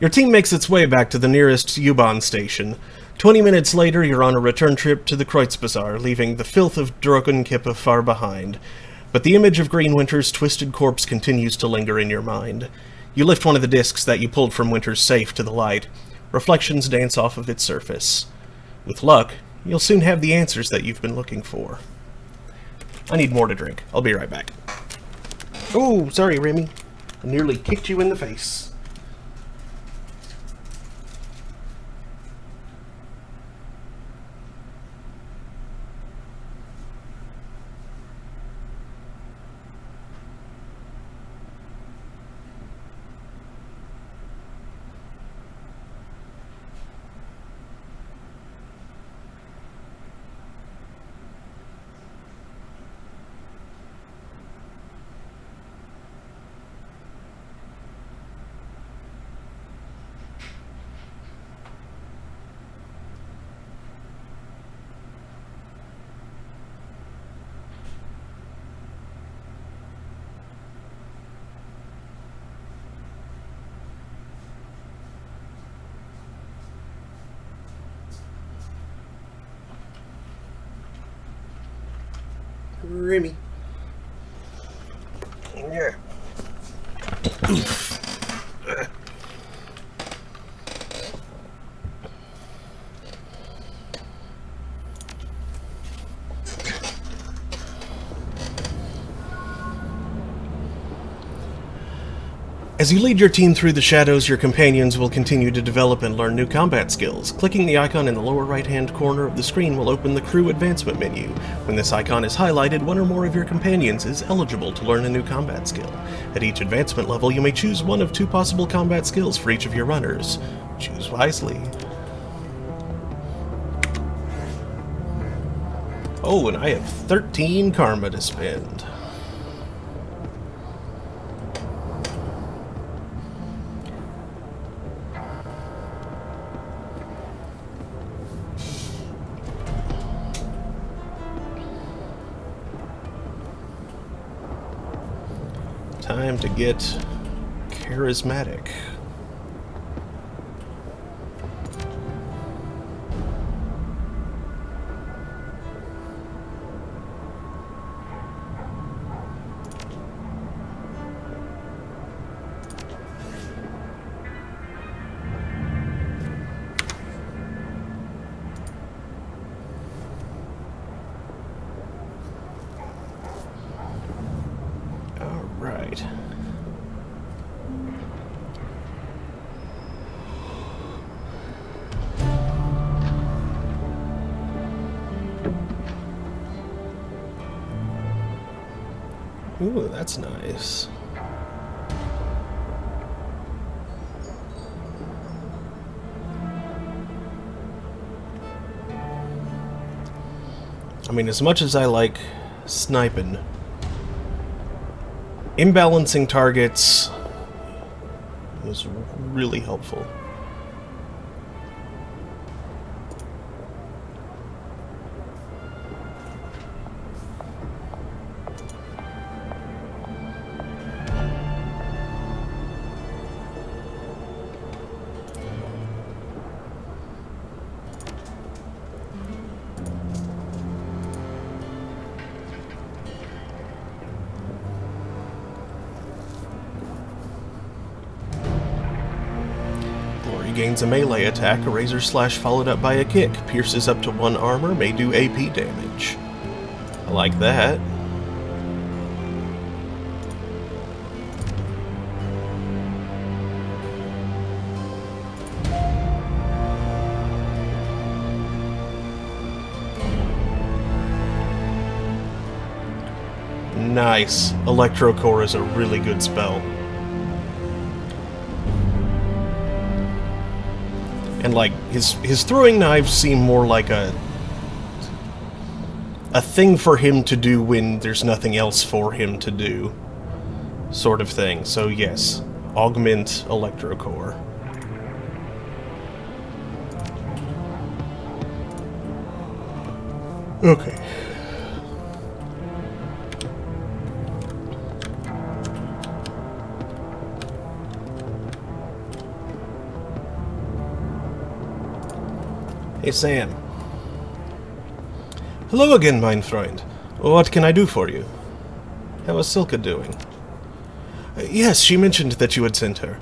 [SPEAKER 1] Your team makes its way back to the nearest U-Bahn station. 20 minutes later, you're on a return trip to the Kreuzbazaar, leaving the filth of Drogenkippe far behind. But the image of Green Winter's twisted corpse continues to linger in your mind. You lift one of the discs that you pulled from Winter's safe to the light. Reflections dance off of its surface. With luck, you'll soon have the answers that you've been looking for. I need more to drink. I'll be right back. Oh, sorry, Remy. I nearly kicked you in the face. Remy. Yeah. As you lead your team through the shadows, your companions will continue to develop and learn new combat skills. Clicking the icon in the lower right-hand corner of the screen will open the Crew Advancement menu. When this icon is highlighted, one or more of your companions is eligible to learn a new combat skill. At each advancement level, you may choose one of 2 possible combat skills for each of your runners. Choose wisely. Oh, and I have 13 karma to spend. Time to get charismatic. All right. Ooh, that's nice. I mean, as much as I like sniping, imbalancing targets is really helpful. Gains a melee attack, a razor slash followed up by a kick, pierces up to 1 armor, may do AP damage. I like that. Nice. Electrocore is a really good spell. And like his throwing knives seem more like a thing for him to do when there's nothing else for him to do, sort of thing. So yes, augment Electrocore. Okay. Hey, Sam. Hello again, mein Freund. What can I do for you? How is Silka doing? Yes, she mentioned that you had sent her.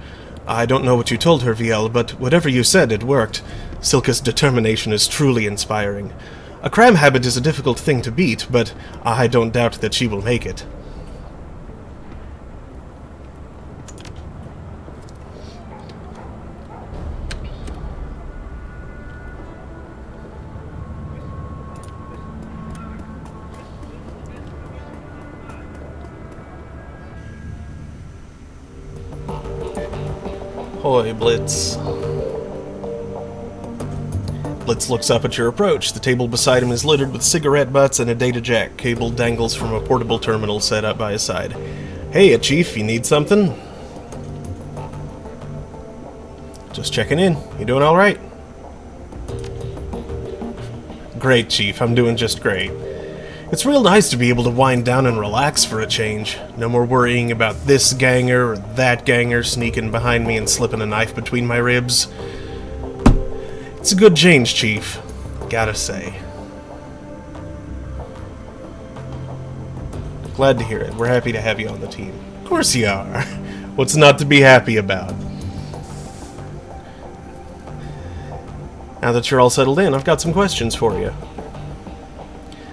[SPEAKER 1] I don't know what you told her, VL, but whatever you said, it worked. Silka's determination is truly inspiring. A cram habit is a difficult thing to beat, but I don't doubt that she will make it. Hoy, Blitz. Blitz looks up at your approach. The table beside him is littered with cigarette butts and a data jack. Cable dangles from a portable terminal set up by his side. Hey, Chief, you need something? Just checking in. You doing alright? Great, Chief. I'm doing just great. It's real nice to be able to wind down and relax for a change. No more worrying about this ganger or that ganger sneaking behind me and slipping a knife between my ribs. It's a good change, Chief. Gotta say. Glad to hear it. We're happy to have you on the team. Of course you are. What's not to be happy about? Now that you're all settled in, I've got some questions for you.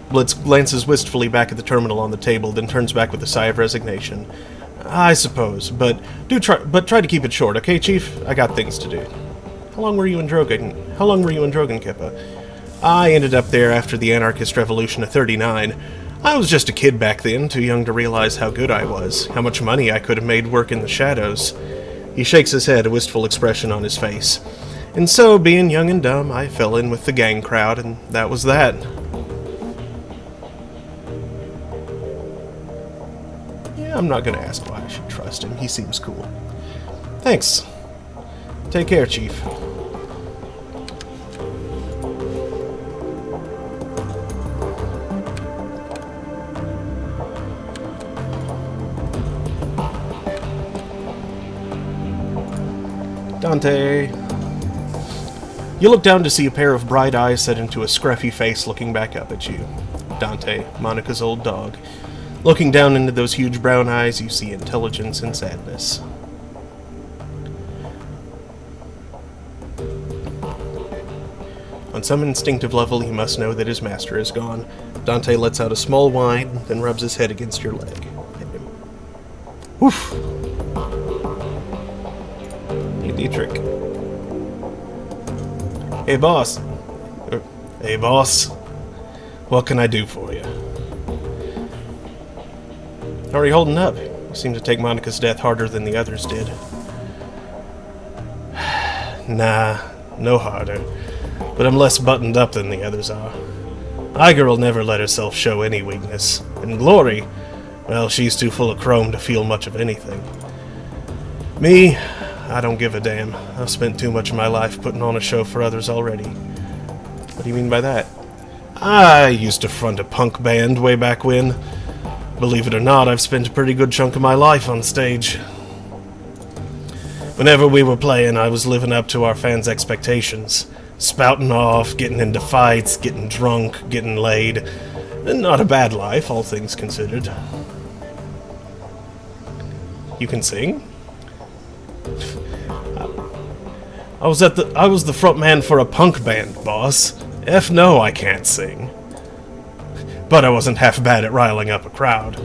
[SPEAKER 1] Blitz glances wistfully back at the terminal on the table, then turns back with a sigh of resignation. I suppose, but try to keep it short, okay, Chief? I got things to do. How long were you in Drogen, Kippa? I ended up there after the Anarchist Revolution of 39. I was just a kid back then, too young to realize how good I was, how much money I could have made work in the shadows. He shakes his head, a wistful expression on his face. And so, being young and dumb, I fell in with the gang crowd, and that was that. Yeah, I'm not gonna ask why I should trust him. He seems cool. Thanks. Take care, Chief. Dante. You look down to see a pair of bright eyes set into a scruffy face looking back up at you. Dante, Monica's old dog. Looking down into those huge brown eyes, you see intelligence and sadness. On some instinctive level, he must know that his master is gone. Dante lets out a small whine, then rubs his head against your leg. Woof! Hey, Dietrich. Hey, boss. Hey, boss. What can I do for you? How are you holding up? You seem to take Monica's death harder than the others did. Nah, no harder. But I'm less buttoned up than the others are. Igir'll never let herself show any weakness. And Glory, well, she's too full of chrome to feel much of anything. Me, I don't give a damn. I've spent too much of my life putting on a show for others already. What do you mean by that? I used to front a punk band way back when. Believe it or not, I've spent a pretty good chunk of my life on stage. Whenever we were playing, I was living up to our fans' expectations. Spouting off, getting into fights, getting drunk, getting laid. And not a bad life, all things considered. You can sing? I was the front man for a punk band, boss. F no, I can't sing. But I wasn't half bad at riling up a crowd.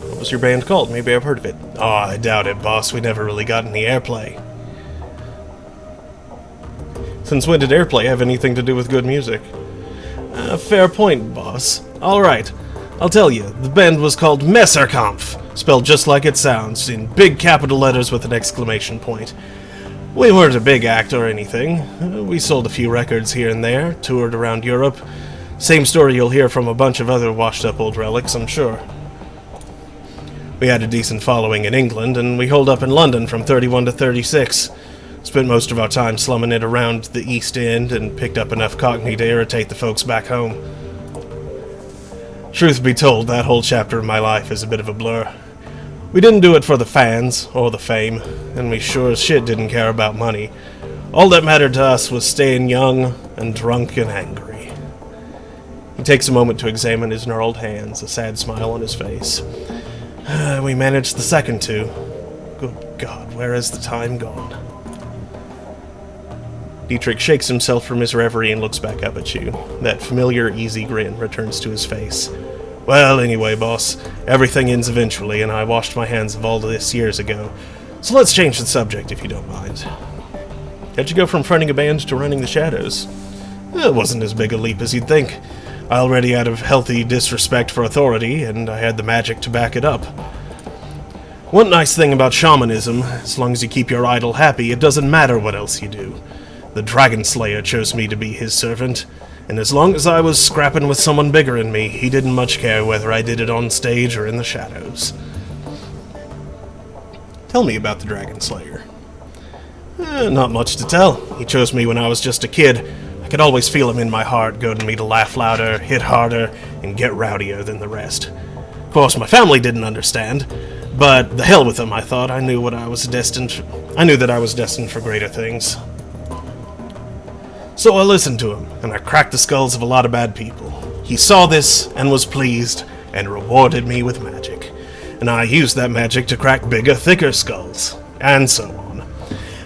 [SPEAKER 1] What was your band called? Maybe I've heard of it. Oh, I doubt it, boss. We never really got any airplay. Since when did airplay have anything to do with good music? Fair point, boss. Alright, I'll tell you. The band was called Messerkampf, spelled just like it sounds, in big capital letters with an exclamation point. We weren't a big act or anything. We sold a few records here and there, toured around Europe. Same story you'll hear from a bunch of other washed-up old relics, I'm sure. We had a decent following in England, and we holed up in London from 31 to 36. Spent most of our time slumming it around the East End and picked up enough Cockney to irritate the folks back home. Truth be told, that whole chapter of my life is a bit of a blur. We didn't do it for the fans, or the fame, and we sure as shit didn't care about money.
[SPEAKER 3] All that mattered to us was staying young and drunk and angry. He takes a moment to examine his gnarled hands, a sad smile on his face. We managed the second two. Good God, where has the time gone? Dietrich shakes himself from his reverie and looks back up at you. That familiar, easy grin returns to his face. Well, anyway, boss, everything ends eventually, and I washed my hands of all this years ago. So let's change the subject, if you don't mind. How'd you go from fronting a band to running the Shadows? It wasn't as big a leap as you'd think. I already had a healthy disrespect for authority, and I had the magic to back it up. One nice thing about shamanism, as long as you keep your idol happy, it doesn't matter what else you do. The Dragon Slayer chose me to be his servant, and as long as I was scrapping with someone bigger than me, he didn't much care whether I did it on stage or in the shadows. Tell me about the Dragon Slayer. Not much to tell. He chose me when I was just a kid. I could always feel him in my heart, goading me to laugh louder, hit harder, and get rowdier than the rest. Of course, my family didn't understand, but the hell with him, I thought. I knew that I was destined for greater things. So I listened to him, and I cracked the skulls of a lot of bad people. He saw this, and was pleased, and rewarded me with magic. And I used that magic to crack bigger, thicker skulls, and so on.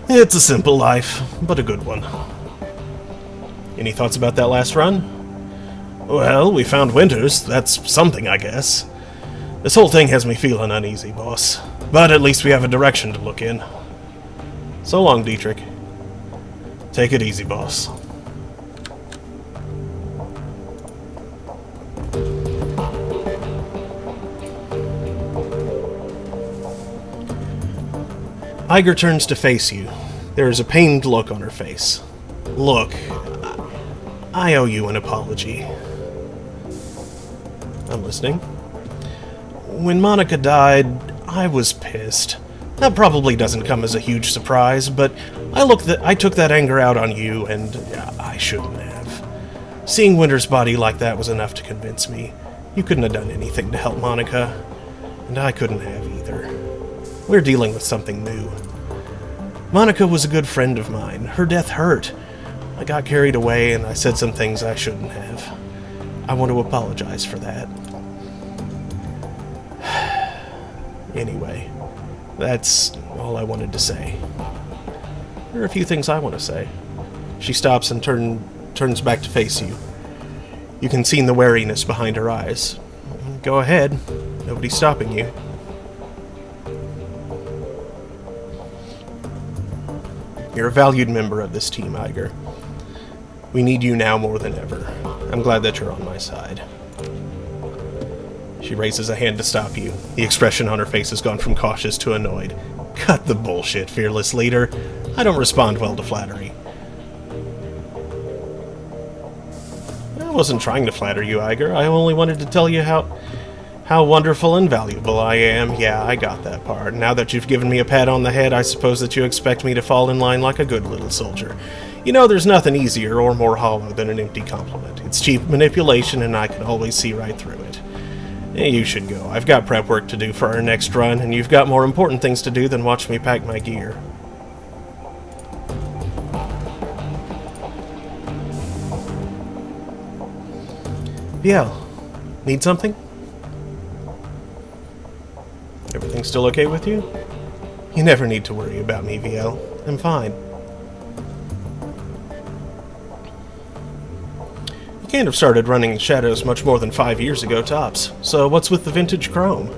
[SPEAKER 3] It's a simple life, but a good one. Any thoughts about that last run? Well, we found Winters. That's something, I guess. This whole thing has me feeling uneasy, boss. But at least we have a direction to look in. So long, Dietrich. Take it easy, boss. Iger turns to face you. There is a pained look on her face. Look, I owe you an apology. I'm listening. When Monica died, I was pissed. That probably doesn't come as a huge surprise, but I took that anger out on you, and I shouldn't have. Seeing Winter's body like that was enough to convince me. You couldn't have done anything to help Monica, and I couldn't have either. We're dealing with something new. Monica was a good friend of mine. Her death hurt. I got carried away, and I said some things I shouldn't have. I want to apologize for that. Anyway, that's all I wanted to say. There are a few things I want to say. She stops and turns back to face you. You can see the wariness behind her eyes. Go ahead. Nobody's stopping you. You're a valued member of this team, Iger. We need you now more than ever. I'm glad that you're on my side. She raises a hand to stop you. The expression on her face has gone from cautious to annoyed. Cut the bullshit, fearless leader. I don't respond well to flattery. I wasn't trying to flatter you, Iger. I only wanted to tell you how wonderful and valuable I am. Yeah, I got that part. Now that you've given me a pat on the head, I suppose that you expect me to fall in line like a good little soldier. You know, there's nothing easier or more hollow than an empty compliment. It's cheap manipulation, and I can always see right through it. You should go. I've got prep work to do for our next run, and you've got more important things to do than watch me pack my gear. Viel, need something? Everything still okay with you? You never need to worry about me, Viel. I'm fine. You can't have started running Shadows much more than 5 years ago, tops. So what's with the vintage chrome?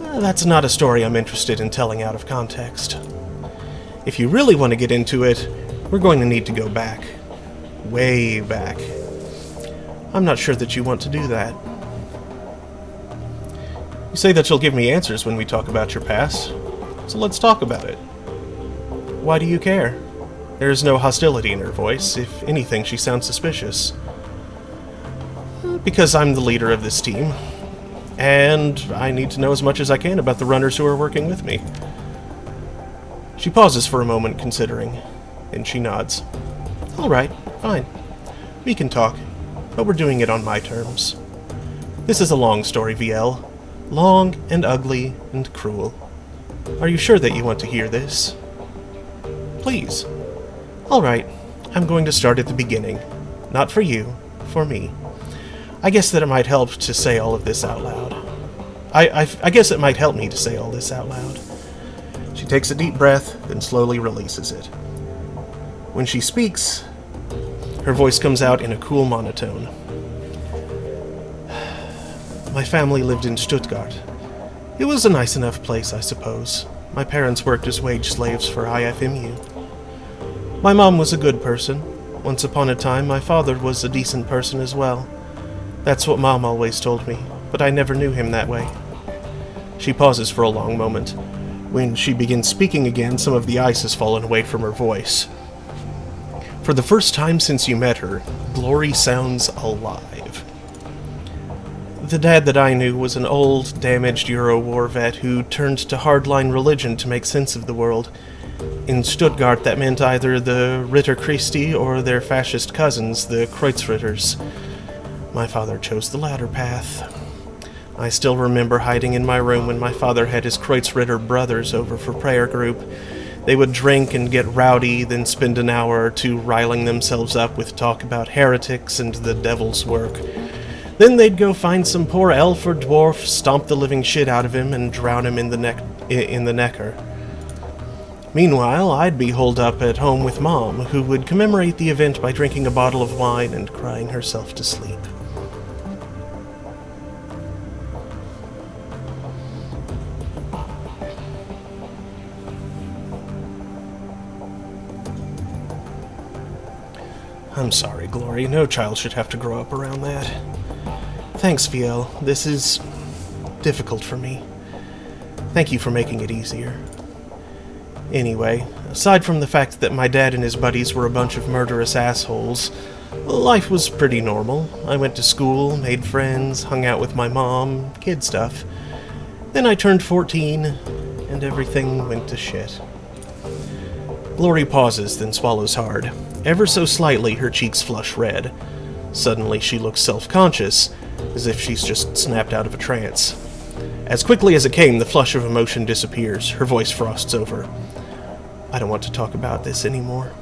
[SPEAKER 3] That's not a story I'm interested in telling out of context. If you really want to get into it, we're going to need to go back. Way back. I'm not sure that you want to do that. You say that you'll give me answers when we talk about your past, so let's talk about it. Why do you care? There is no hostility in her voice. If anything, she sounds suspicious. Because I'm the leader of this team, and I need to know as much as I can about the runners who are working with me. She pauses for a moment, considering, and she nods. All right, fine. We can talk, but we're doing it on my terms. This is a long story, VL. Long and ugly and cruel. Are you sure that you want to hear this? Please. All right, I'm going to start at the beginning. Not for you, for me. I guess that it might help to say all of this out loud. I guess it might help me to say all this out loud. She takes a deep breath, then slowly releases it. When she speaks, her voice comes out in a cool monotone. My family lived in Stuttgart. It was a nice enough place, I suppose. My parents worked as wage slaves for IFMU. My mom was a good person. Once upon a time, my father was a decent person as well. That's what Mom always told me, but I never knew him that way. She pauses for a long moment. When she begins speaking again, some of the ice has fallen away from her voice. For the first time since you met her, Glory sounds alive. The dad that I knew was an old, damaged Euro war vet who turned to hardline religion to make sense of the world. In Stuttgart, that meant either the Ritter Christi or their fascist cousins, the Kreuzritters. My father chose the latter path. I still remember hiding in my room when my father had his Kreuzritter brothers over for prayer group. They would drink and get rowdy, then spend an hour or two riling themselves up with talk about heretics and the devil's work. Then they'd go find some poor elf or dwarf, stomp the living shit out of him, and drown him in the Neckar. Meanwhile, I'd be holed up at home with Mom, who would commemorate the event by drinking a bottle of wine and crying herself to sleep. I'm sorry, Glory. No child should have to grow up around that. Thanks, Viel. This is difficult for me. Thank you for making it easier. Anyway, aside from the fact that my dad and his buddies were a bunch of murderous assholes, life was pretty normal. I went to school, made friends, hung out with my mom, kid stuff. Then I turned 14, and everything went to shit. Glory pauses, then swallows hard. Ever so slightly, her cheeks flush red. Suddenly, she looks self-conscious, as if she's just snapped out of a trance. As quickly as it came, the flush of emotion disappears. Her voice frosts over. I don't want to talk about this anymore.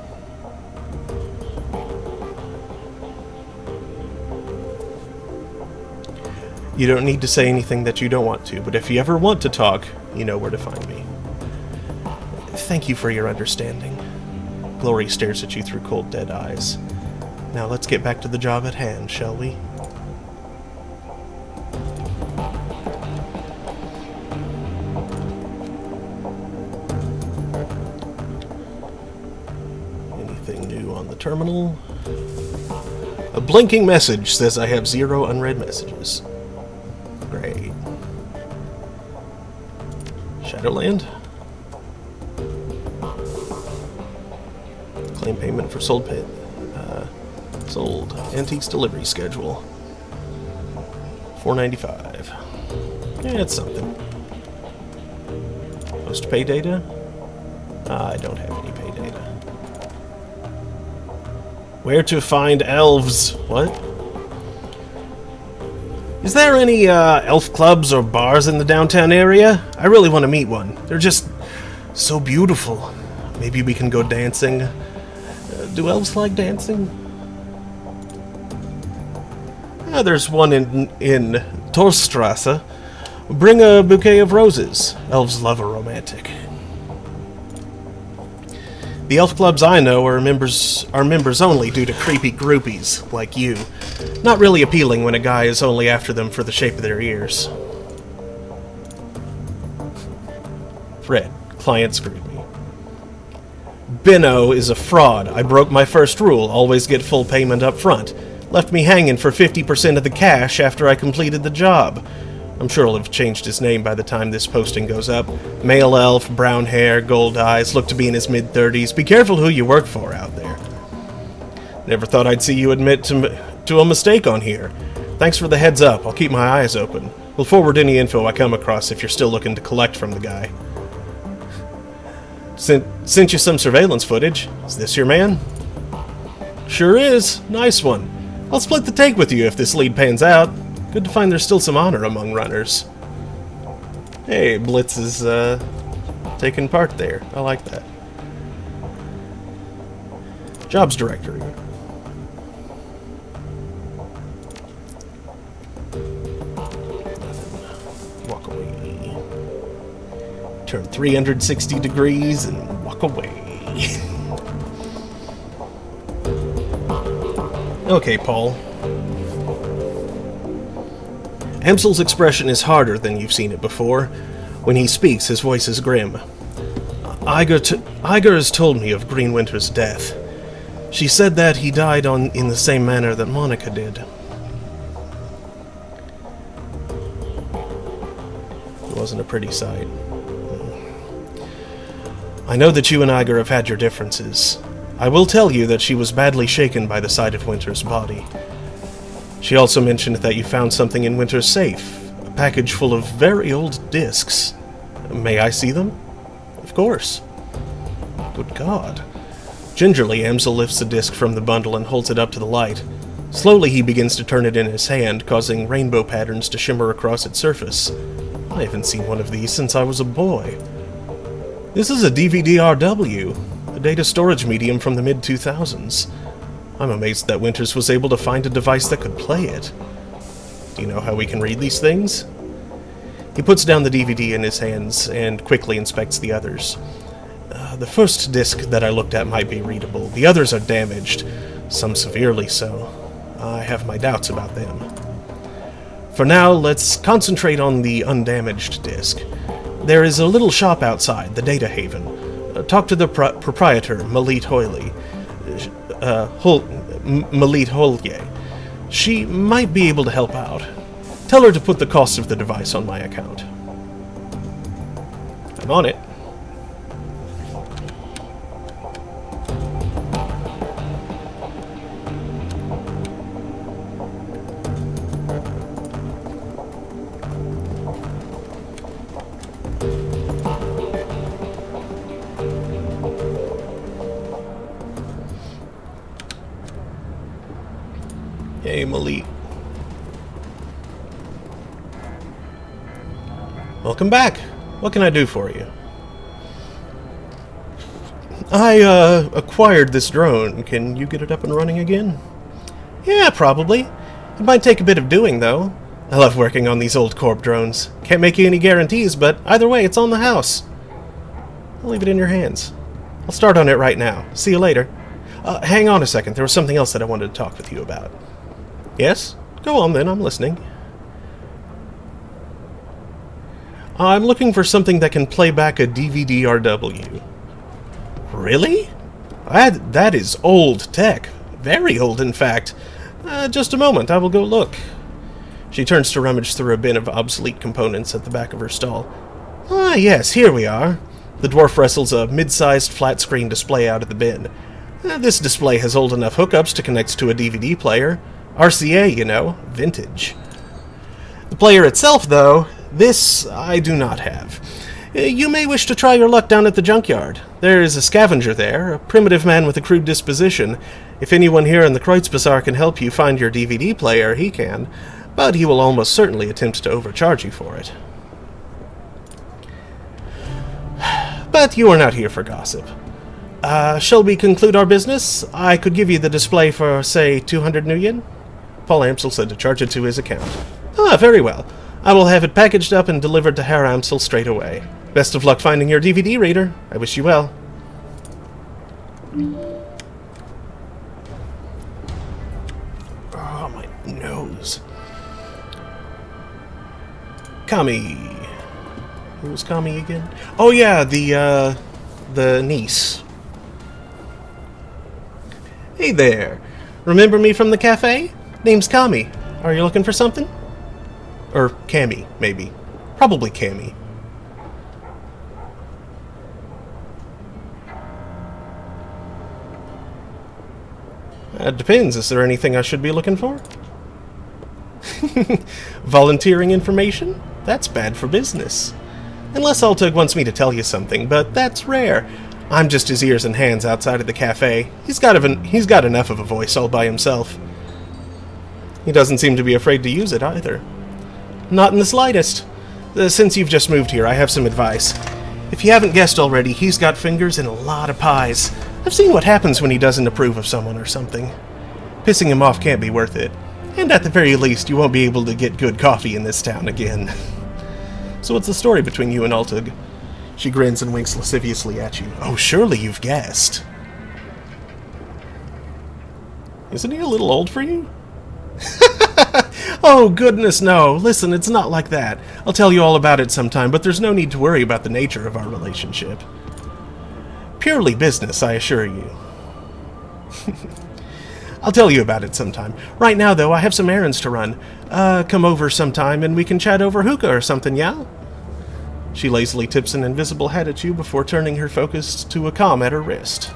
[SPEAKER 3] You don't need to say anything that you don't want to, but if you ever want to talk, you know where to find me. Thank you for your understanding. Glory stares at you through cold, dead eyes. Now let's get back to the job at hand, shall we? Anything new on the terminal? A blinking message says I have 0 unread messages. Great. Shadowland? Claim payment for sold antiques delivery schedule. $4.95. Yeah, it's something. Post pay data? I don't have any pay data. Where to find elves? What? Is there any elf clubs or bars in the downtown area? I really want to meet one. They're just so beautiful. Maybe we can go dancing. Do elves like dancing? There's one in Torstrasse. Bring a bouquet of roses. Elves love a romantic. The elf clubs I know are members only due to creepy groupies like you. Not really appealing when a guy is only after them for the shape of their ears. Fred, client screwed me. Benno is a fraud. I broke my first rule, always get full payment up front. Left me hanging for 50% of the cash after I completed the job. I'm sure he'll have changed his name by the time this posting goes up. Male elf, brown hair, gold eyes, look to be in his mid-30s. Be careful who you work for out there. Never thought I'd see you admit to a mistake on here. Thanks for the heads up. I'll keep my eyes open. We'll forward any info I come across if you're still looking to collect from the guy. Sent you some surveillance footage. Is this your man? Sure is. Nice one. I'll split the take with you if this lead pans out. Good to find there's still some honor among runners. Hey, Blitz is taking part there. I like that. Jobs directory. Nothing. Walk away. Turn 360 degrees and walk away. Okay, Paul. Amsel's expression is harder than you've seen it before. When he speaks, his voice is grim. Iger has told me of Greenwinter's death. She said that he died in the same manner that Monica did. It wasn't a pretty sight. I know that you and Iger have had your differences. I will tell you that she was badly shaken by the sight of Winter's body. She also mentioned that you found something in Winter's safe, a package full of very old discs. May I see them? Of course. Good God. Gingerly, Amsel lifts the disc from the bundle and holds it up to the light. Slowly, he begins to turn it in his hand, causing rainbow patterns to shimmer across its surface. I haven't seen one of these since I was a boy. This is a DVD-RW, a data storage medium from the mid-2000s. I'm amazed that Winters was able to find a device that could play it. Do you know how we can read these things? He puts down the DVD in his hands and quickly inspects the others. The first disc that I looked at might be readable. The others are damaged, some severely so. I have my doubts about them. For now, let's concentrate on the undamaged disc. There is a little shop outside, the Data Haven. Talk to the proprietor, Malit Hoyle. Malit Holye. She might be able to help out. Tell her to put the cost of the device on my account. I'm on it. Hey, Malit. Welcome back. What can I do for you? I, acquired this drone. Can you get it up and running again? Yeah, probably. It might take a bit of doing, though. I love working on these old Corp drones. Can't make you any guarantees, but either way, it's on the house. I'll leave it in your hands. I'll start on it right now. See you later. Hang on a second. There was something else that I wanted to talk with you about. Yes? Go on, then. I'm listening. I'm looking for something that can play back a DVD-RW. Really? That is old tech. Very old, in fact. Just a moment. I will go look. She turns to rummage through a bin of obsolete components at the back of her stall. Ah, yes, here we are. The dwarf wrestles a mid-sized flat-screen display out of the bin. This display has old enough hookups to connect to a DVD player. RCA, you know. Vintage. The player itself, though, this I do not have. You may wish to try your luck down at the junkyard. There is a scavenger there, a primitive man with a crude disposition. If anyone here in the Kreuzbazaar can help you find your DVD player, he can. But he will almost certainly attempt to overcharge you for it. But you are not here for gossip. Shall we conclude our business? I could give you the display for, say, 200 new yen? Paul Amsel said to charge it to his account. Ah, very well. I will have it packaged up and delivered to Herr Amsel straight away. Best of luck finding your DVD reader. I wish you well. Oh, my nose. Kami. Who was Kami again? Oh, yeah, the niece. Hey there. Remember me from the cafe? Name's Kami. Are you looking for something? Or Cammy, maybe. Probably Cammy. Depends. Is there anything I should be looking for? Volunteering information? That's bad for business. Unless Altug wants me to tell you something, but that's rare. I'm just his ears and hands outside of the cafe. He's got enough of a voice all by himself. He doesn't seem to be afraid to use it either. Not in the slightest. Since you've just moved here, I have some advice. If you haven't guessed already, he's got fingers in a lot of pies. I've seen what happens when he doesn't approve of someone or something. Pissing him off can't be worth it. And at the very least, you won't be able to get good coffee in this town again. So what's the story between you and Altug? She grins and winks lasciviously at you. Oh, surely you've guessed. Isn't he a little old for you? Oh, goodness, no. Listen, it's not like that. I'll tell you all about it sometime, but there's no need to worry about the nature of our relationship. Purely business, I assure you. I'll tell you about it sometime. Right now, though, I have some errands to run. Come over sometime and we can chat over hookah or something, yeah? She lazily tips an invisible hat at you before turning her focus to a comm at her wrist.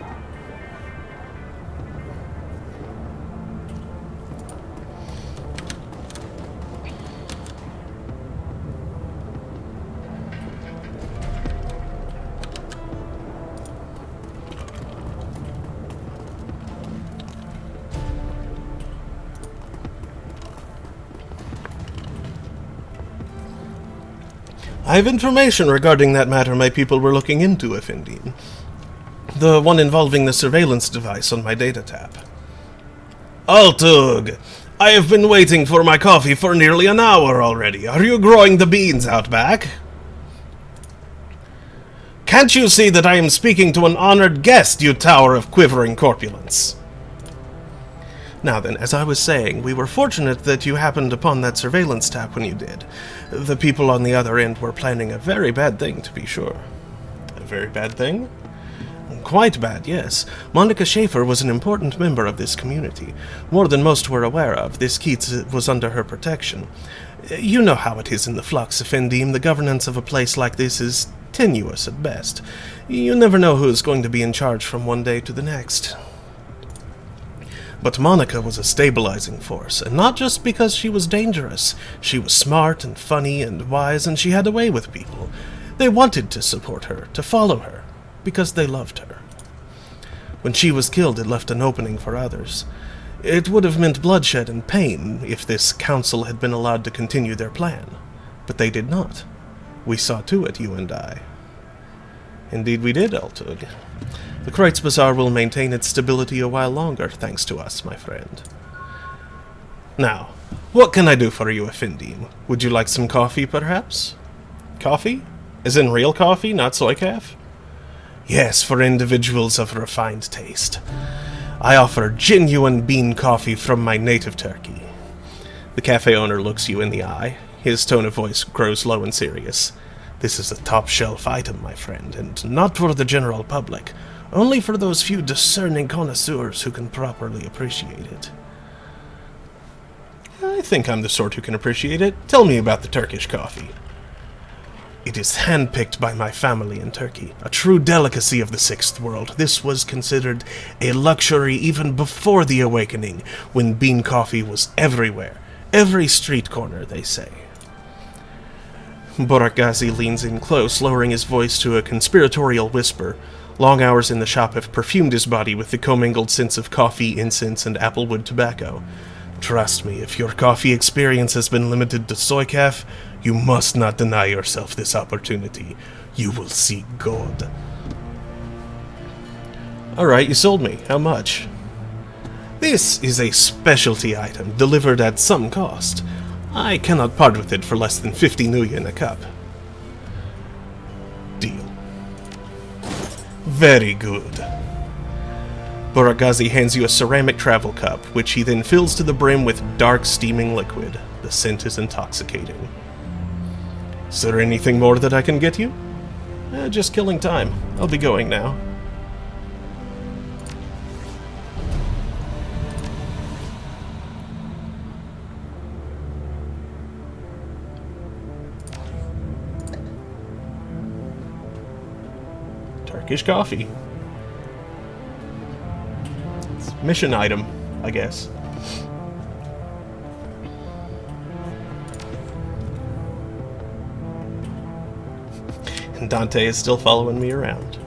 [SPEAKER 3] I have information regarding that matter my people were looking into, Effendi. The one involving the surveillance device on my data tap. Altug! I have been waiting for my coffee for nearly an hour already. Are you growing the beans out back? Can't you see that I am speaking to an honored guest, you tower of quivering corpulence? Now then, as I was saying, we were fortunate that you happened upon that surveillance tap when you did. The people on the other end were planning a very bad thing, to be sure. A very bad thing? Quite bad, yes. Monica Schaefer was an important member of this community. More than most were aware of, this Keats was under her protection. You know how it is in the Flux, Effendim. The governance of a place like this is tenuous at best. You never know who is going to be in charge from one day to the next. But Monica was a stabilizing force, and not just because she was dangerous. She was smart and funny and wise, and she had a way with people. They wanted to support her, to follow her, because they loved her. When she was killed, it left an opening for others. It would have meant bloodshed and pain if this council had been allowed to continue their plan. But they did not. We saw to it, you and I. Indeed we did, Altug. The Kreutz Bazaar will maintain its stability a while longer, thanks to us, my friend. Now, what can I do for you, Effendim? Would you like some coffee, perhaps? Coffee? As in real coffee, not soy calf? Yes, for individuals of refined taste. I offer genuine bean coffee from my native Turkey. The cafe owner looks you in the eye. His tone of voice grows low and serious. This is a top-shelf item, my friend, and not for the general public. Only for those few discerning connoisseurs who can properly appreciate it. I think I'm the sort who can appreciate it. Tell me about the Turkish coffee. It is handpicked by my family in Turkey, a true delicacy of the Sixth World. This was considered a luxury even before the Awakening, when bean coffee was everywhere. Every street corner, they say. Borakgazi leans in close, lowering his voice to a conspiratorial whisper. Long hours in the shop have perfumed his body with the commingled scents of coffee, incense, and applewood tobacco. Trust me, if your coffee experience has been limited to soy calf, you must not deny yourself this opportunity. You will see God. Alright, you sold me. How much? This is a specialty item, delivered at some cost. I cannot part with it for less than 50 nuyen a cup. Deal. Very good. Borakgazi hands you a ceramic travel cup, which he then fills to the brim with dark, steaming liquid. The scent is intoxicating. Is there anything more that I can get you? Just killing time. I'll be going now. Turkish coffee. It's a mission item, I guess. And Dante is still following me around.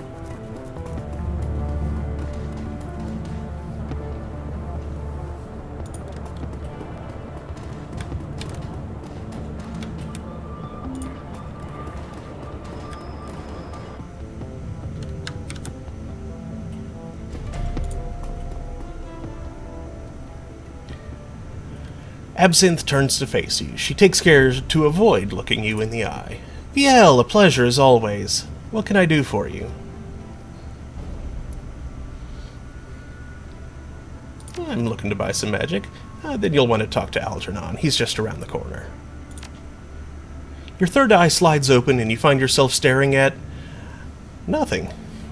[SPEAKER 3] Absinthe turns to face you. She takes care to avoid looking you in the eye. VL, a pleasure as always. What can I do for you? I'm looking to buy some magic. Then you'll want to talk to Algernon. He's just around the corner. Your third eye slides open and you find yourself staring at nothing.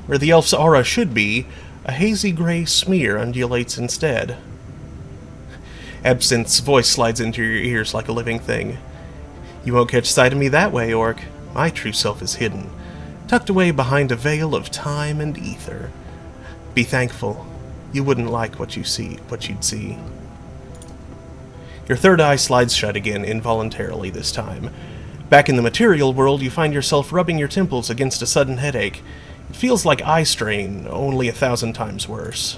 [SPEAKER 3] Where the elf's aura should be, a hazy gray smear undulates instead. Absinthe's voice slides into your ears like a living thing. You won't catch sight of me that way, Orc. My true self is hidden, tucked away behind a veil of time and ether. Be thankful. You wouldn't like what you'd see. Your third eye slides shut again, involuntarily this time. Back in the material world, you find yourself rubbing your temples against a sudden headache. It feels like eye strain, only 1,000 times worse.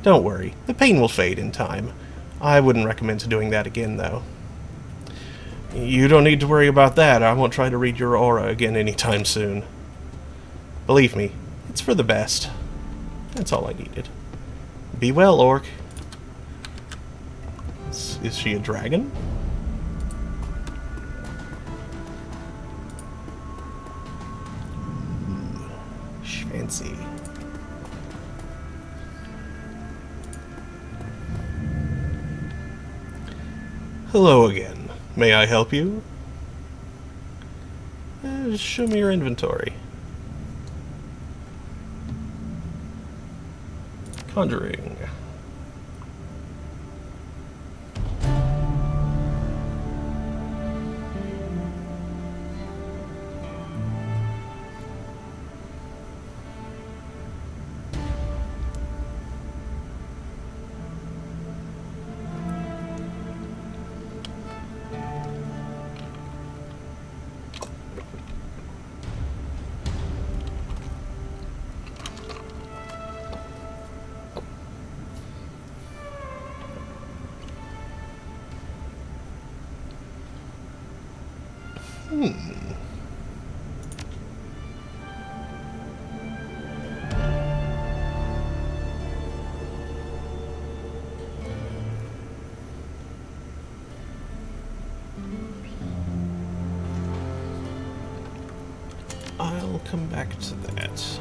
[SPEAKER 3] Don't worry, the pain will fade in time. I wouldn't recommend doing that again, though. You don't need to worry about that. I won't try to read your aura again anytime soon. Believe me, it's for the best. That's all I needed. Be well, Orc. Is she a dragon? Fancy. Hello again. May I help you? Show me your inventory. Conjuring. I'll come back to that.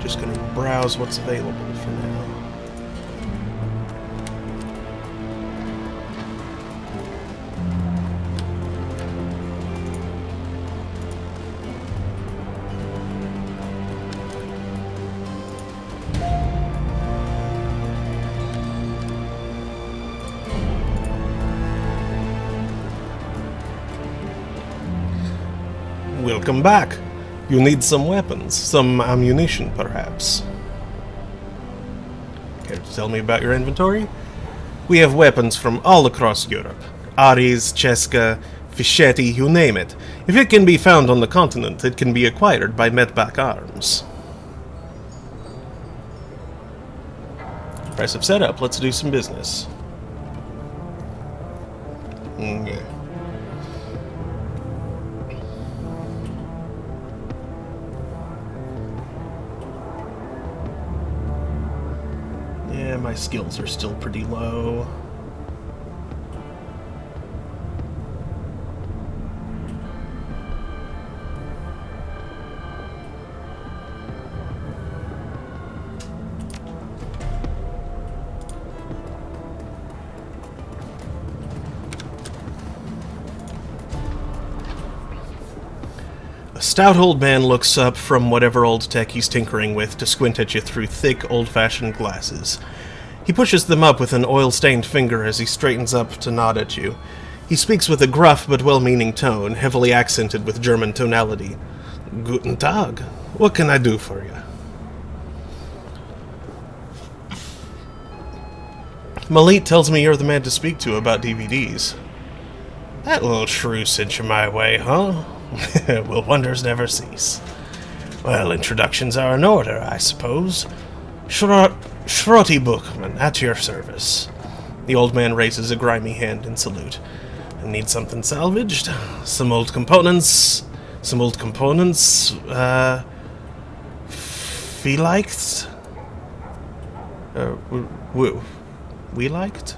[SPEAKER 3] Just gonna browse what's available for now. Welcome back. You need some weapons, some ammunition, perhaps. Care to tell me about your inventory? We have weapons from all across Europe. Ares, Cheska, Fischetti, you name it. If it can be found on the continent, it can be acquired by Medback Arms. Price of setup, let's do some business. Yeah. My skills are still pretty low. A stout old man looks up from whatever old tech he's tinkering with to squint at you through thick, old-fashioned glasses. He pushes them up with an oil-stained finger as he straightens up to nod at you. He speaks with a gruff but well-meaning tone, heavily accented with German tonality. Guten Tag. What can I do for you? Malit tells me you're the man to speak to about DVDs. That little shrew sent you my way, huh? Will wonders never cease. Well, introductions are in order, I suppose. Shroty Bookman, at your service. The old man raises a grimy hand in salute. Need something salvaged? Some old components? Vielleicht? We liked?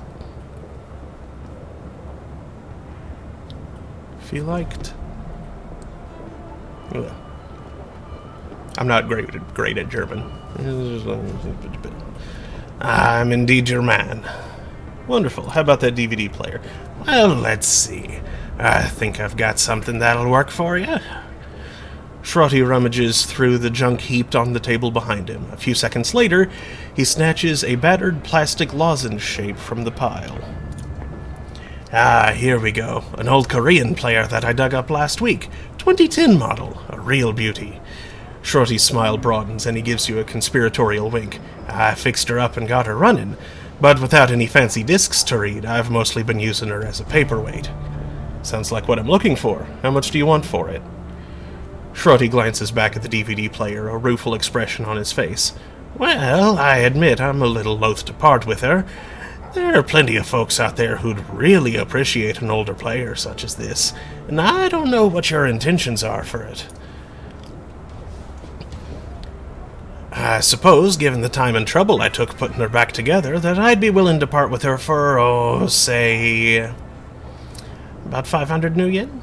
[SPEAKER 3] If you liked? Well, I'm not great at German. I'm indeed your man. Wonderful. How about that DVD player? Well, let's see. I think I've got something that'll work for you. Shroddy rummages through the junk heaped on the table behind him. A few seconds later, he snatches a battered plastic lozenge shape from the pile. Ah, here we go. An old Korean player that I dug up last week. 2010 model. A real beauty. Shorty's smile broadens and he gives you a conspiratorial wink. I fixed her up and got her running, but without any fancy discs to read, I've mostly been using her as a paperweight. Sounds like what I'm looking for. How much do you want for it? Shroddy glances back at the DVD player, a rueful expression on his face. Well, I admit I'm a little loath to part with her. There are plenty of folks out there who'd really appreciate an older player such as this, and I don't know what your intentions are for it. I suppose, given the time and trouble I took putting her back together, that I'd be willing to part with her for, say, about 500 new yen?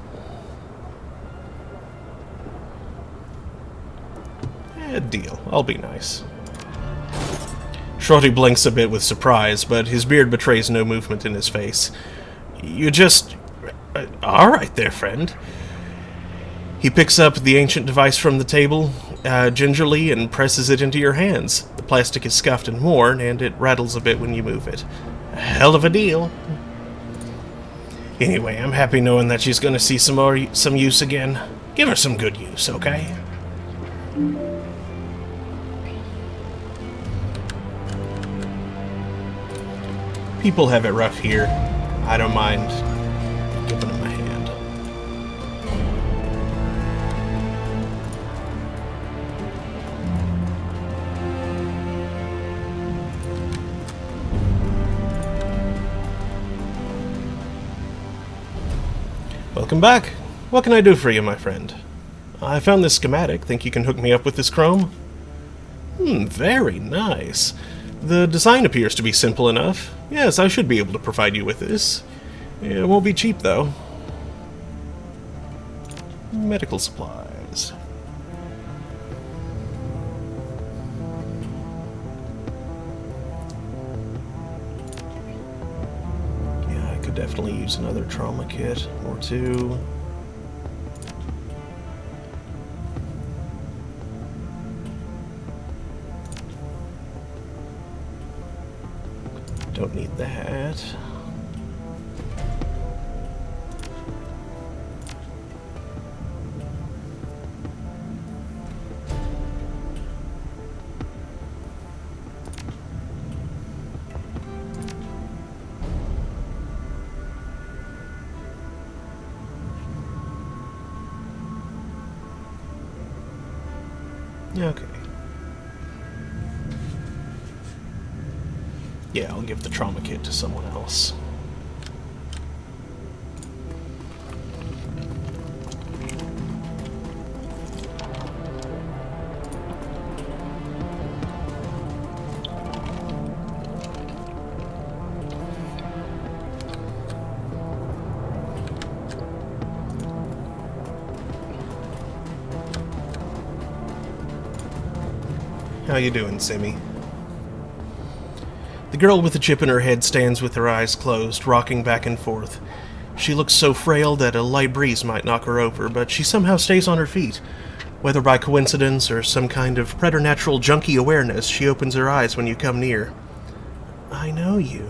[SPEAKER 3] Deal. I'll be nice. Shorty blinks a bit with surprise, but his beard betrays no movement in his face. You just... Alright there, friend. He picks up the ancient device from the table, gingerly, and presses it into your hands. The plastic is scuffed and worn, and it rattles a bit when you move it. A hell of a deal. Anyway, I'm happy knowing that she's gonna see some use again. Give her some good use, okay? People have it rough here. I don't mind giving them a hand. Welcome back. What can I do for you, my friend? I found this schematic. Think you can hook me up with this chrome? Very nice. The design appears to be simple enough. Yes, I should be able to provide you with this. It won't be cheap, though. Medical supplies. Yeah, I could definitely use another trauma kit or two. Don't need that. Okay. Yeah, I'll give the trauma kit to someone else. How you doing, Simi? The girl with the chip in her head stands with her eyes closed, rocking back and forth. She looks so frail that a light breeze might knock her over, but she somehow stays on her feet. Whether by coincidence or some kind of preternatural junkie awareness, she opens her eyes when you come near. I know you.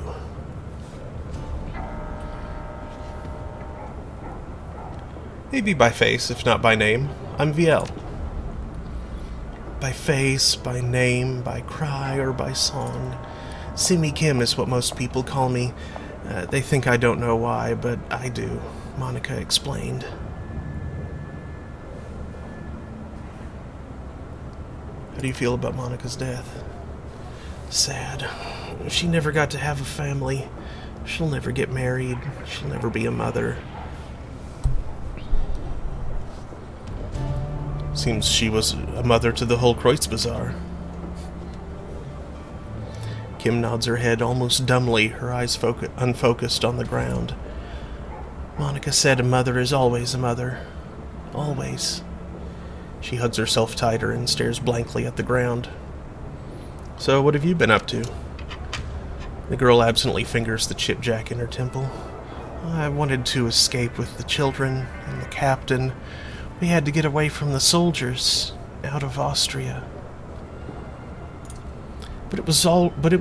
[SPEAKER 3] Maybe by face, if not by name. I'm VL. By face, by name, by cry, or by song. Simi Kim is what most people call me. They think I don't know why, but I do, Monica explained. How do you feel about Monica's death? Sad. She never got to have a family. She'll never get married. She'll never be a mother. Seems she was a mother to the whole Kreuzbazaar. Kim nods her head almost dumbly, her eyes unfocused on the ground. Monica said a mother is always a mother. Always. She hugs herself tighter and stares blankly at the ground. So, what have you been up to? The girl absently fingers the chipjack in her temple. I wanted to escape with the children and the captain. We had to get away from the soldiers, out of Austria. But it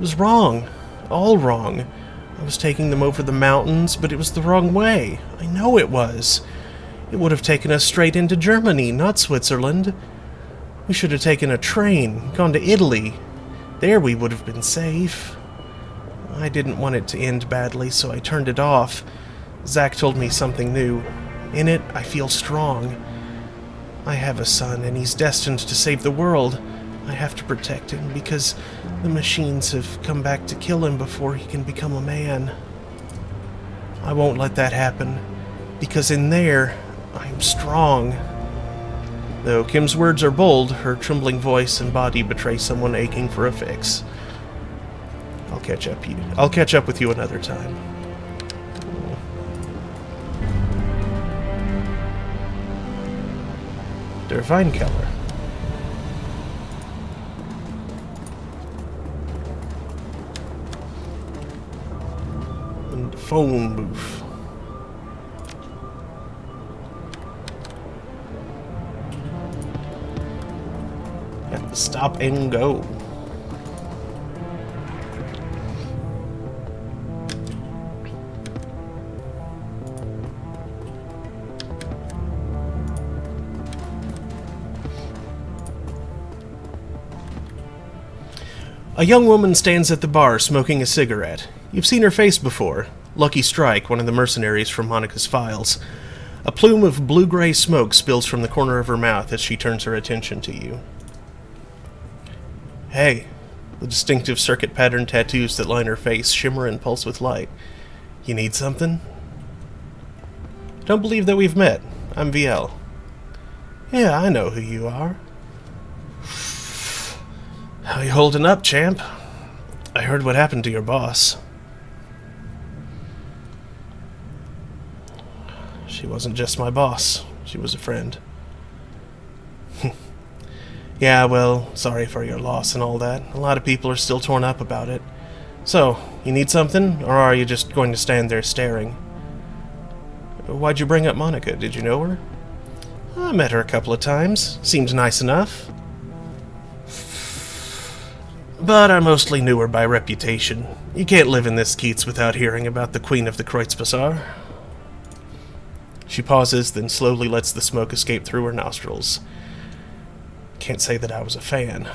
[SPEAKER 3] was wrong. All wrong. I was taking them over the mountains, but it was the wrong way. I know it was. It would have taken us straight into Germany, not Switzerland. We should have taken a train, gone to Italy. There we would have been safe. I didn't want it to end badly, so I turned it off. Zach told me something new. In it, I feel strong. I have a son, and he's destined to save the world. I have to protect him, because the machines have come back to kill him before he can become a man. I won't let that happen, because in there, I'm strong. Though Kim's words are bold, her trembling voice and body betray someone aching for a fix. I'll catch up with you another time. Der Weinkeller. And phone booth. At the stop and go. A young woman stands at the bar smoking a cigarette. You've seen her face before. Lucky Strike, one of the mercenaries from Monica's files. A plume of blue-gray smoke spills from the corner of her mouth as she turns her attention to you. Hey. The distinctive circuit pattern tattoos that line her face shimmer and pulse with light. You need something? Don't believe that we've met. I'm VL. Yeah, I know who you are. How you holding up, champ? I heard what happened to your boss. She wasn't just my boss. She was a friend. Yeah, well, sorry for your loss and all that. A lot of people are still torn up about it. So, you need something, or are you just going to stand there staring? Why'd you bring up Monica? Did you know her? I met her a couple of times. Seemed nice enough. But I mostly knew her by reputation. You can't live in this Keats without hearing about the Queen of the Kreuzbazar. She pauses, then slowly lets the smoke escape through her nostrils. Can't say that I was a fan.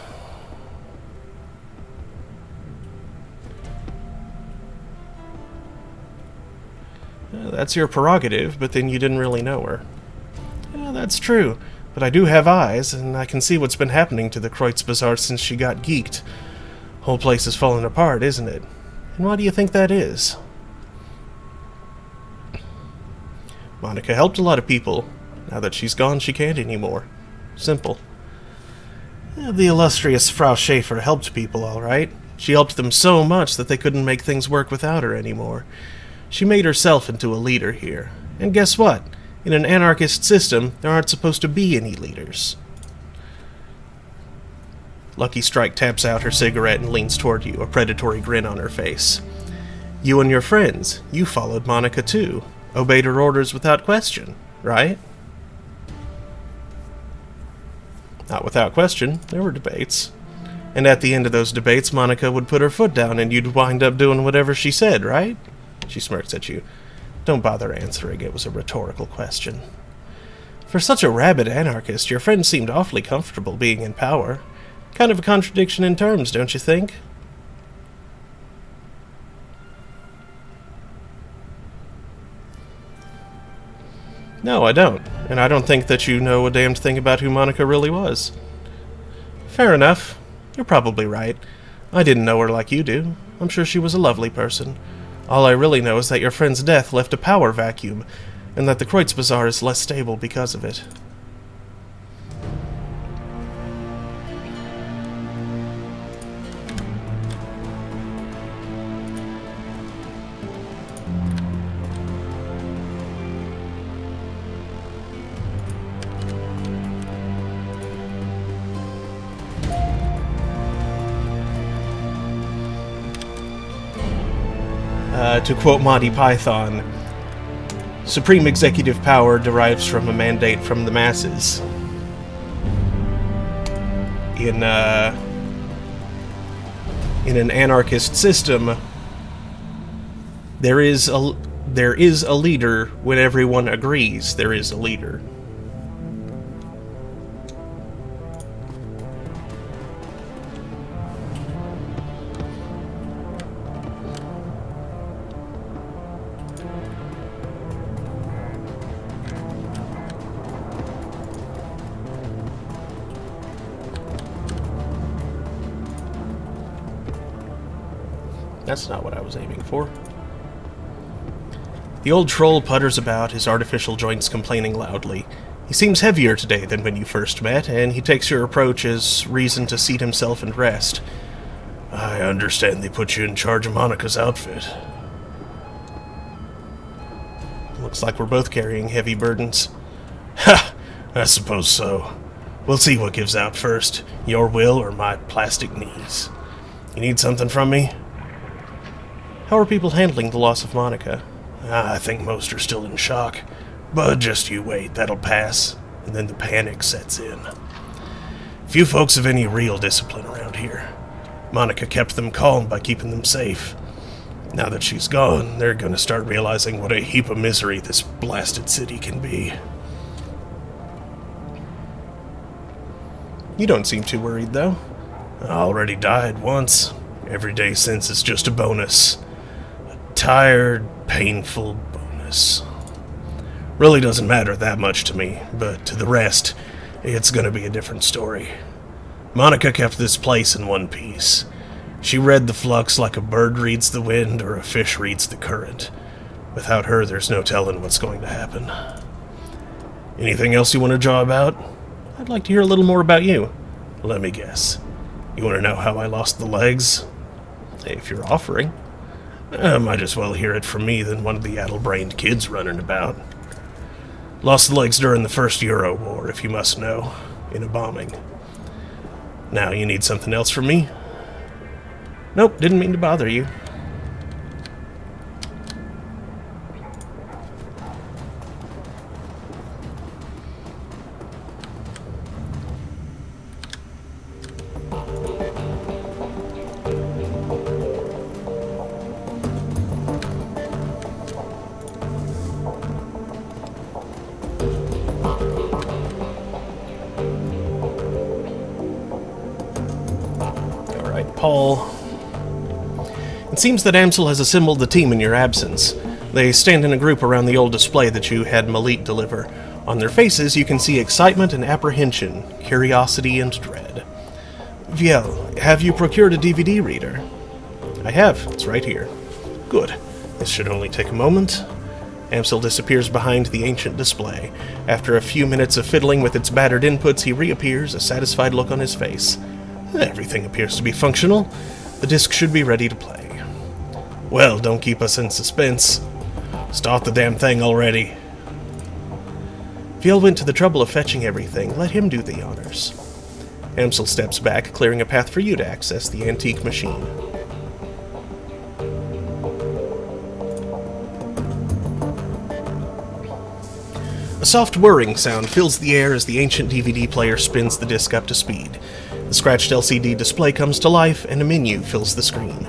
[SPEAKER 3] That's your prerogative, but then you didn't really know her. Yeah, that's true, but I do have eyes, and I can see what's been happening to the Kreuzbazar since she got geeked. Whole place is falling apart, isn't it? And why do you think that is? Monica helped a lot of people. Now that she's gone, she can't anymore. Simple. The illustrious Frau Schaefer helped people, all right. She helped them so much that they couldn't make things work without her anymore. She made herself into a leader here. And guess what? In an anarchist system, there aren't supposed to be any leaders. Lucky Strike taps out her cigarette and leans toward you, a predatory grin on her face. You and your friends, you followed Monica too. Obeyed her orders without question, right? Not without question. There were debates. And at the end of those debates, Monica would put her foot down and you'd wind up doing whatever she said, right? She smirks at you. Don't bother answering. It was a rhetorical question. For such a rabid anarchist, your friend seemed awfully comfortable being in power. Kind of a contradiction in terms, don't you think? No, I don't. And I don't think that you know a damned thing about who Monica really was. Fair enough. You're probably right. I didn't know her like you do. I'm sure she was a lovely person. All I really know is that your friend's death left a power vacuum, and that the Kreuzbazar is less stable because of it. To quote Monty Python, supreme executive power derives from a mandate from the masses. In an anarchist system, there is a leader when everyone agrees there is a leader. That's not what I was aiming for. The old troll putters about, his artificial joints complaining loudly. He seems heavier today than when you first met, and he takes your approach as reason to seat himself and rest. I understand they put you in charge of Monica's outfit. Looks like we're both carrying heavy burdens. Ha! I suppose so. We'll see what gives out first, your will or my plastic knees. You need something from me? How are people handling the loss of Monica? I think most are still in shock. But just you wait, that'll pass, and then the panic sets in. Few folks have any real discipline around here. Monica kept them calm by keeping them safe. Now that she's gone, they're gonna start realizing what a heap of misery this blasted city can be. You don't seem too worried, though. I already died once. Every day since is just a bonus. Tired, painful bonus. Really doesn't matter that much to me, but to the rest, it's gonna be a different story. Monica kept this place in one piece. She read the flux like a bird reads the wind or a fish reads the current. Without her, there's no telling what's going to happen. Anything else you want to jaw about? I'd like to hear a little more about you. Let me guess. You want to know how I lost the legs? If you're offering. Might as well hear it from me than one of the addle-brained kids running about. Lost the legs during the first Euro War, if you must know, in a bombing. Now, you need something else from me? Nope, didn't mean to bother you. Paul. It seems that Amsel has assembled the team in your absence. They stand in a group around the old display that you had Malit deliver. On their faces, you can see excitement and apprehension, curiosity and dread. Viel, have you procured a DVD reader? I have. It's right here. Good. This should only take a moment. Amsel disappears behind the ancient display. After a few minutes of fiddling with its battered inputs, he reappears, a satisfied look on his face. Everything appears to be functional. The disc should be ready to play. Well, don't keep us in suspense. Start the damn thing already. Viel went to the trouble of fetching everything. Let him do the honors. Amsel steps back, clearing a path for you to access the antique machine. A soft whirring sound fills the air as the ancient DVD player spins the disc up to speed. The scratched LCD display comes to life, and a menu fills the screen.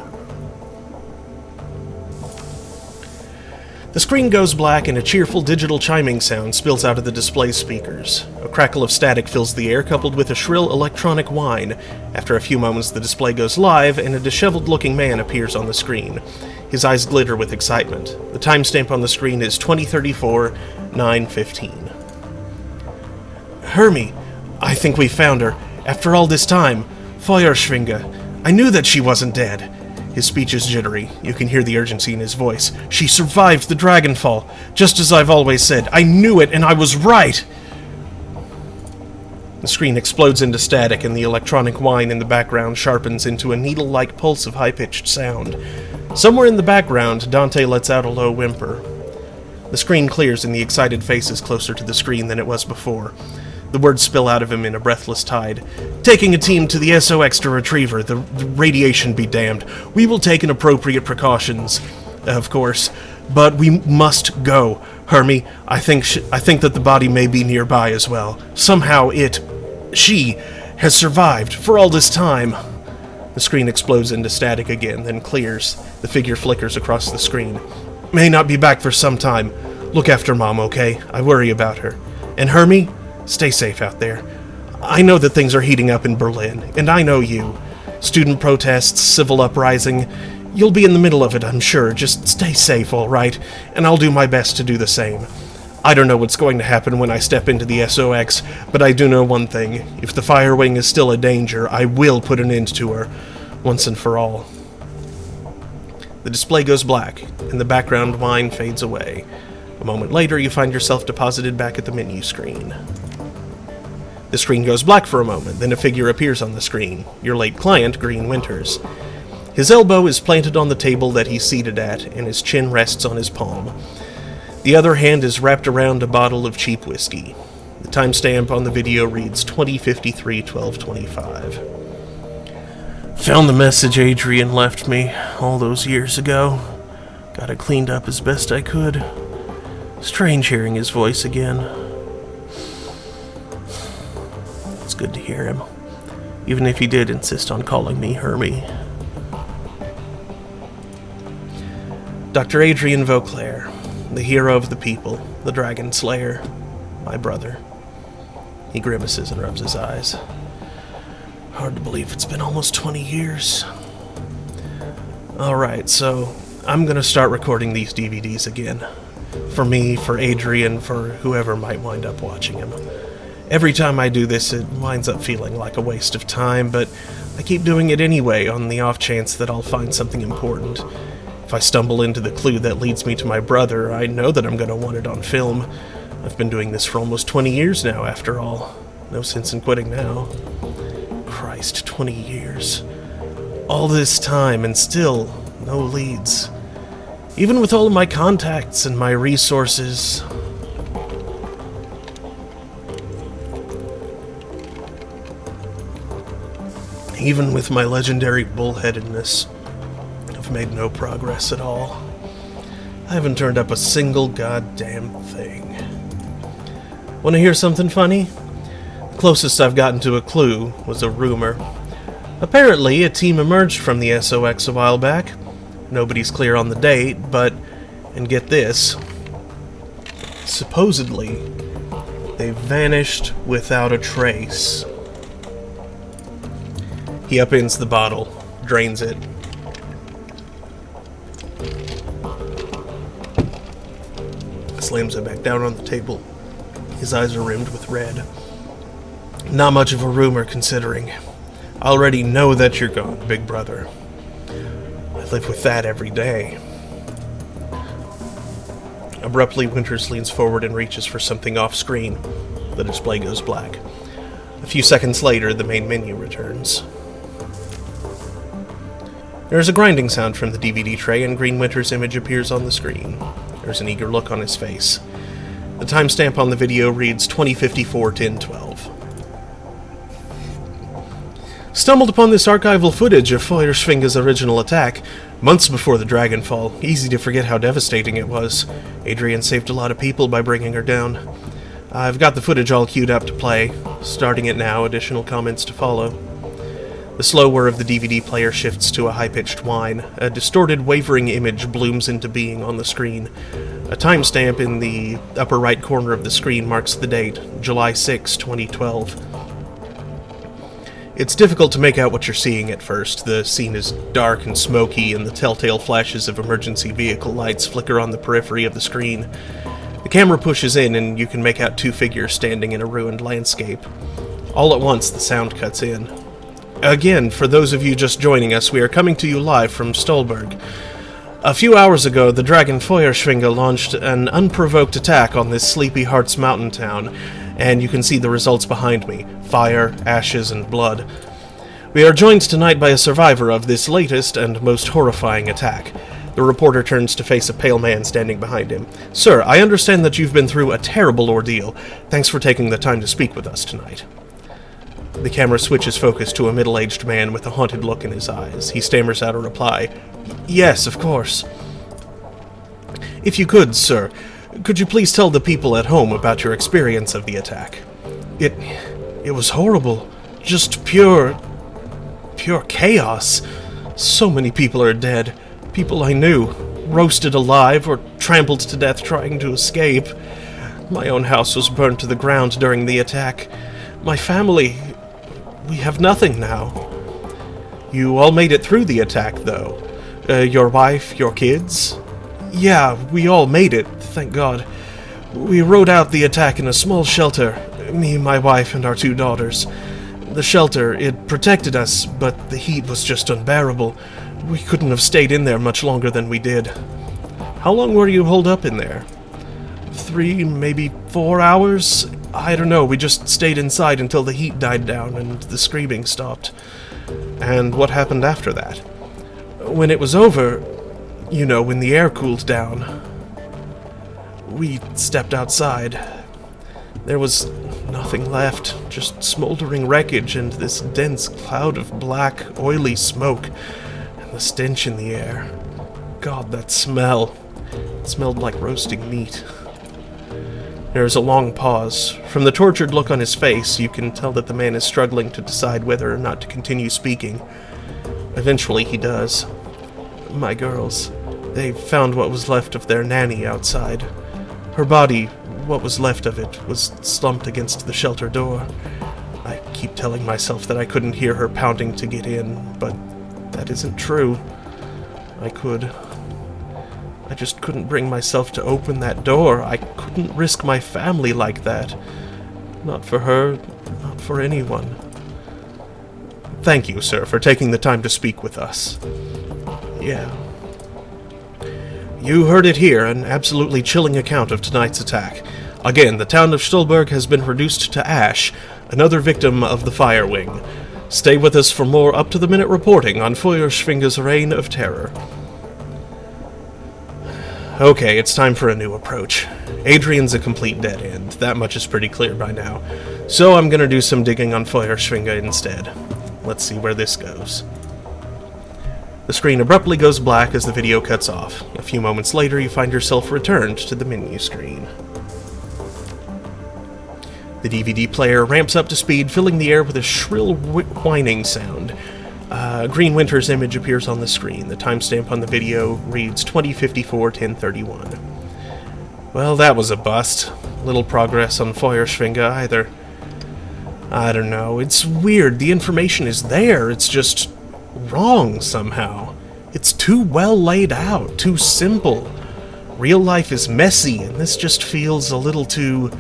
[SPEAKER 3] The screen goes black, and a cheerful digital chiming sound spills out of the display speakers. A crackle of static fills the air, coupled with a shrill electronic whine. After a few moments, the display goes live, and a disheveled-looking man appears on the screen. His eyes glitter with excitement. The timestamp on the screen is 2034, 9:15. Hermie, I think we found her. After all this time, Feuerschwinge. I knew that she wasn't dead. His speech is jittery. You can hear the urgency in his voice. She survived the Dragonfall, just as I've always said. I knew it, and I was right! The screen explodes into static, and the electronic whine in the background sharpens into a needle-like pulse of high-pitched sound. Somewhere in the background, Dante lets out a low whimper. The screen clears, and the excited face is closer to the screen than it was before. The words spill out of him in a breathless tide. Taking a team to the SOX to retrieve her. The radiation be damned. We will take an appropriate precautions. of course. But we must go. Hermie, I think that the body may be nearby as well. Somehow she has survived for all this time. The screen explodes into static again, then clears. The figure flickers across the screen. May not be back for some time. Look after Mom, okay? I worry about her. And Hermie, stay safe out there. I know that things are heating up in Berlin, and I know you. Student protests, civil uprising. You'll be in the middle of it, I'm sure. Just stay safe, all right? And I'll do my best to do the same. I don't know what's going to happen when I step into the SOX, but I do know one thing. If the Firewing is still a danger, I will put an end to her, once and for all. The display goes black, and the background whine fades away. A moment later, you find yourself deposited back at the menu screen. The screen goes black for a moment, then a figure appears on the screen. Your late client, Green Winters. His elbow is planted on the table that he's seated at, and his chin rests on his palm. The other hand is wrapped around a bottle of cheap whiskey. The timestamp on the video reads 2053-1225. Found the message Adrian left me all those years ago. Got it cleaned up as best I could. Strange hearing his voice again. It's good to hear him, even if he did insist on calling me Hermie. Dr. Adrian Vauclair, the hero of the people, the Dragon Slayer, my brother. He grimaces and rubs his eyes. Hard to believe it's been almost 20 years. Alright, so I'm gonna start recording these DVDs again. For me, for Adrian, for whoever might wind up watching him. Every time I do this, it winds up feeling like a waste of time, but I keep doing it anyway on the off chance that I'll find something important. If I stumble into the clue that leads me to my brother, I know that I'm going to want it on film. I've been doing this for almost 20 years now, after all. No sense in quitting now. Christ, 20 years. All this time, and still no leads. Even with all of my contacts and my resources. Even with my legendary bullheadedness, I've made no progress at all. I haven't turned up a single goddamn thing. Want to hear something funny? The closest I've gotten to a clue was a rumor. Apparently, a team emerged from the SOX a while back. Nobody's clear on the date, but, and get this, supposedly, they vanished without a trace. He upends the bottle, drains it. Slams it back down on the table. His eyes are rimmed with red. Not much of a rumor, considering. I already know that you're gone, big brother. I live with that every day. Abruptly, Winters leans forward and reaches for something off-screen. The display goes black. A few seconds later, the main menu returns. There's a grinding sound from the DVD tray, and Green Winter's image appears on the screen. There's an eager look on his face. The timestamp on the video reads 2054-1012. Stumbled upon this archival footage of Feuerschwinger's original attack, months before the Dragonfall. Easy to forget how devastating it was. Adrian saved a lot of people by bringing her down. I've got the footage all queued up to play. Starting it now, additional comments to follow. The slow whir of the DVD player shifts to a high-pitched whine. A distorted, wavering image blooms into being on the screen. A timestamp in the upper right corner of the screen marks the date, July 6, 2012. It's difficult to make out what you're seeing at first. The scene is dark and smoky, and the telltale flashes of emergency vehicle lights flicker on the periphery of the screen. The camera pushes in, and you can make out two figures standing in a ruined landscape. All at once, the sound cuts in. Again, for those of you just joining us, we are coming to you live from Stolberg. A few hours ago, the Dragon Feuerschwinger launched an unprovoked attack on this Sleepy Hearts mountain town, and you can see the results behind me. Fire, ashes, and blood. We are joined tonight by a survivor of this latest and most horrifying attack. The reporter turns to face a pale man standing behind him. Sir, I understand that you've been through a terrible ordeal. Thanks for taking the time to speak with us tonight. The camera switches focus to a middle-aged man with a haunted look in his eyes. He stammers out a reply. Yes, of course. If you could, sir, could you please tell the people at home about your experience of the attack? It was horrible. Just pure chaos. So many people are dead. People I knew, roasted alive or trampled to death trying to escape. My own house was burned to the ground during the attack. My family, we have nothing now. You all made it through the attack, though. Your wife, your kids? Yeah, we all made it, thank God. We rode out the attack in a small shelter, me, my wife, and our 2 daughters. The shelter, it protected us, but the heat was just unbearable. We couldn't have stayed in there much longer than we did. How long were you holed up in there? 3, maybe 4 hours? I don't know, we just stayed inside until the heat died down and the screaming stopped. And what happened after that? When it was over, you know, when the air cooled down, we stepped outside. There was nothing left, just smoldering wreckage and this dense cloud of black, oily smoke, and the stench in the air. God, that smell. It smelled like roasting meat. There is a long pause. From the tortured look on his face, you can tell that the man is struggling to decide whether or not to continue speaking. Eventually he does. My girls, they found what was left of their nanny outside. Her body, what was left of it, was slumped against the shelter door. I keep telling myself that I couldn't hear her pounding to get in, but that isn't true. I could. I just couldn't bring myself to open that door. I couldn't risk my family like that. Not for her, not for anyone. Thank you, sir, for taking the time to speak with us. Yeah. You heard it here, an absolutely chilling account of tonight's attack. Again, the town of Stolberg has been reduced to ash, another victim of the Fire Wing. Stay with us for more up-to-the-minute reporting on Feuerschwinger's reign of terror. Okay, it's time for a new approach. Adrian's a complete dead end, that much is pretty clear by now. So I'm gonna do some digging on Feuerschwinger instead. Let's see where this goes. The screen abruptly goes black as the video cuts off. A few moments later, you find yourself returned to the menu screen. The DVD player ramps up to speed, filling the air with a shrill whining sound. Green Winter's image appears on the screen. The timestamp on the video reads 2054-1031. Well, that was a bust. Little progress on Feuerschwinger either. I don't know, it's weird. The information is there, it's just wrong somehow. It's too well laid out, too simple. Real life is messy, and this just feels a little too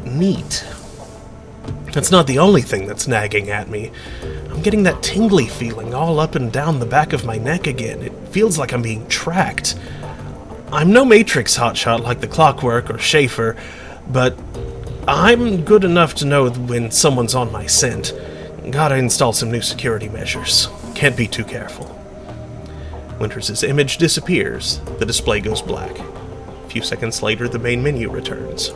[SPEAKER 3] neat. That's not the only thing that's nagging at me. I'm getting that tingly feeling all up and down the back of my neck again. It feels like I'm being tracked. I'm no Matrix hotshot like the Clockwork or Schaefer, but I'm good enough to know when someone's on my scent. Gotta install some new security measures. Can't be too careful. Winters' image disappears. The display goes black. A few seconds later, the main menu returns.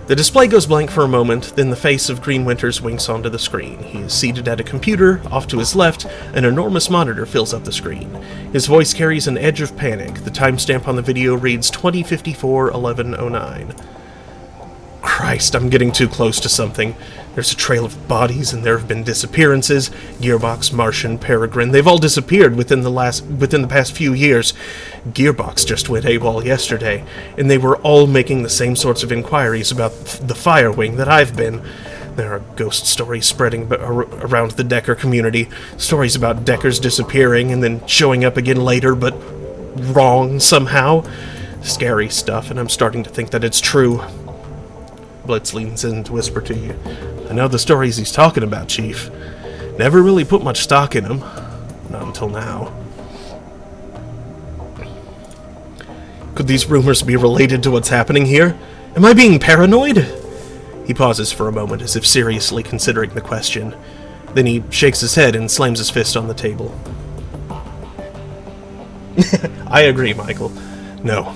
[SPEAKER 3] The display goes blank for a moment, then the face of Green Winters winks onto the screen. He is seated at a computer. Off to his left, an enormous monitor fills up the screen. His voice carries an edge of panic. The timestamp on the video reads 2054-1109. Christ, I'm getting too close to something. There's a trail of bodies, and there have been disappearances. Gearbox, Martian, Peregrine, they've all disappeared within the past few years. Gearbox just went AWOL yesterday, and they were all making the same sorts of inquiries about the Fire Wing that I've been. There are ghost stories spreading around the Decker community. Stories about Deckers disappearing and then showing up again later, but wrong somehow. Scary stuff, and I'm starting to think that it's true. Blitz leans in to whisper to you. I know the stories he's talking about, Chief. Never really put much stock in them. Not until now. Could these rumors be related to what's happening here? Am I being paranoid? He pauses for a moment as if seriously considering the question. Then he shakes his head and slams his fist on the table. I agree, Michael. No.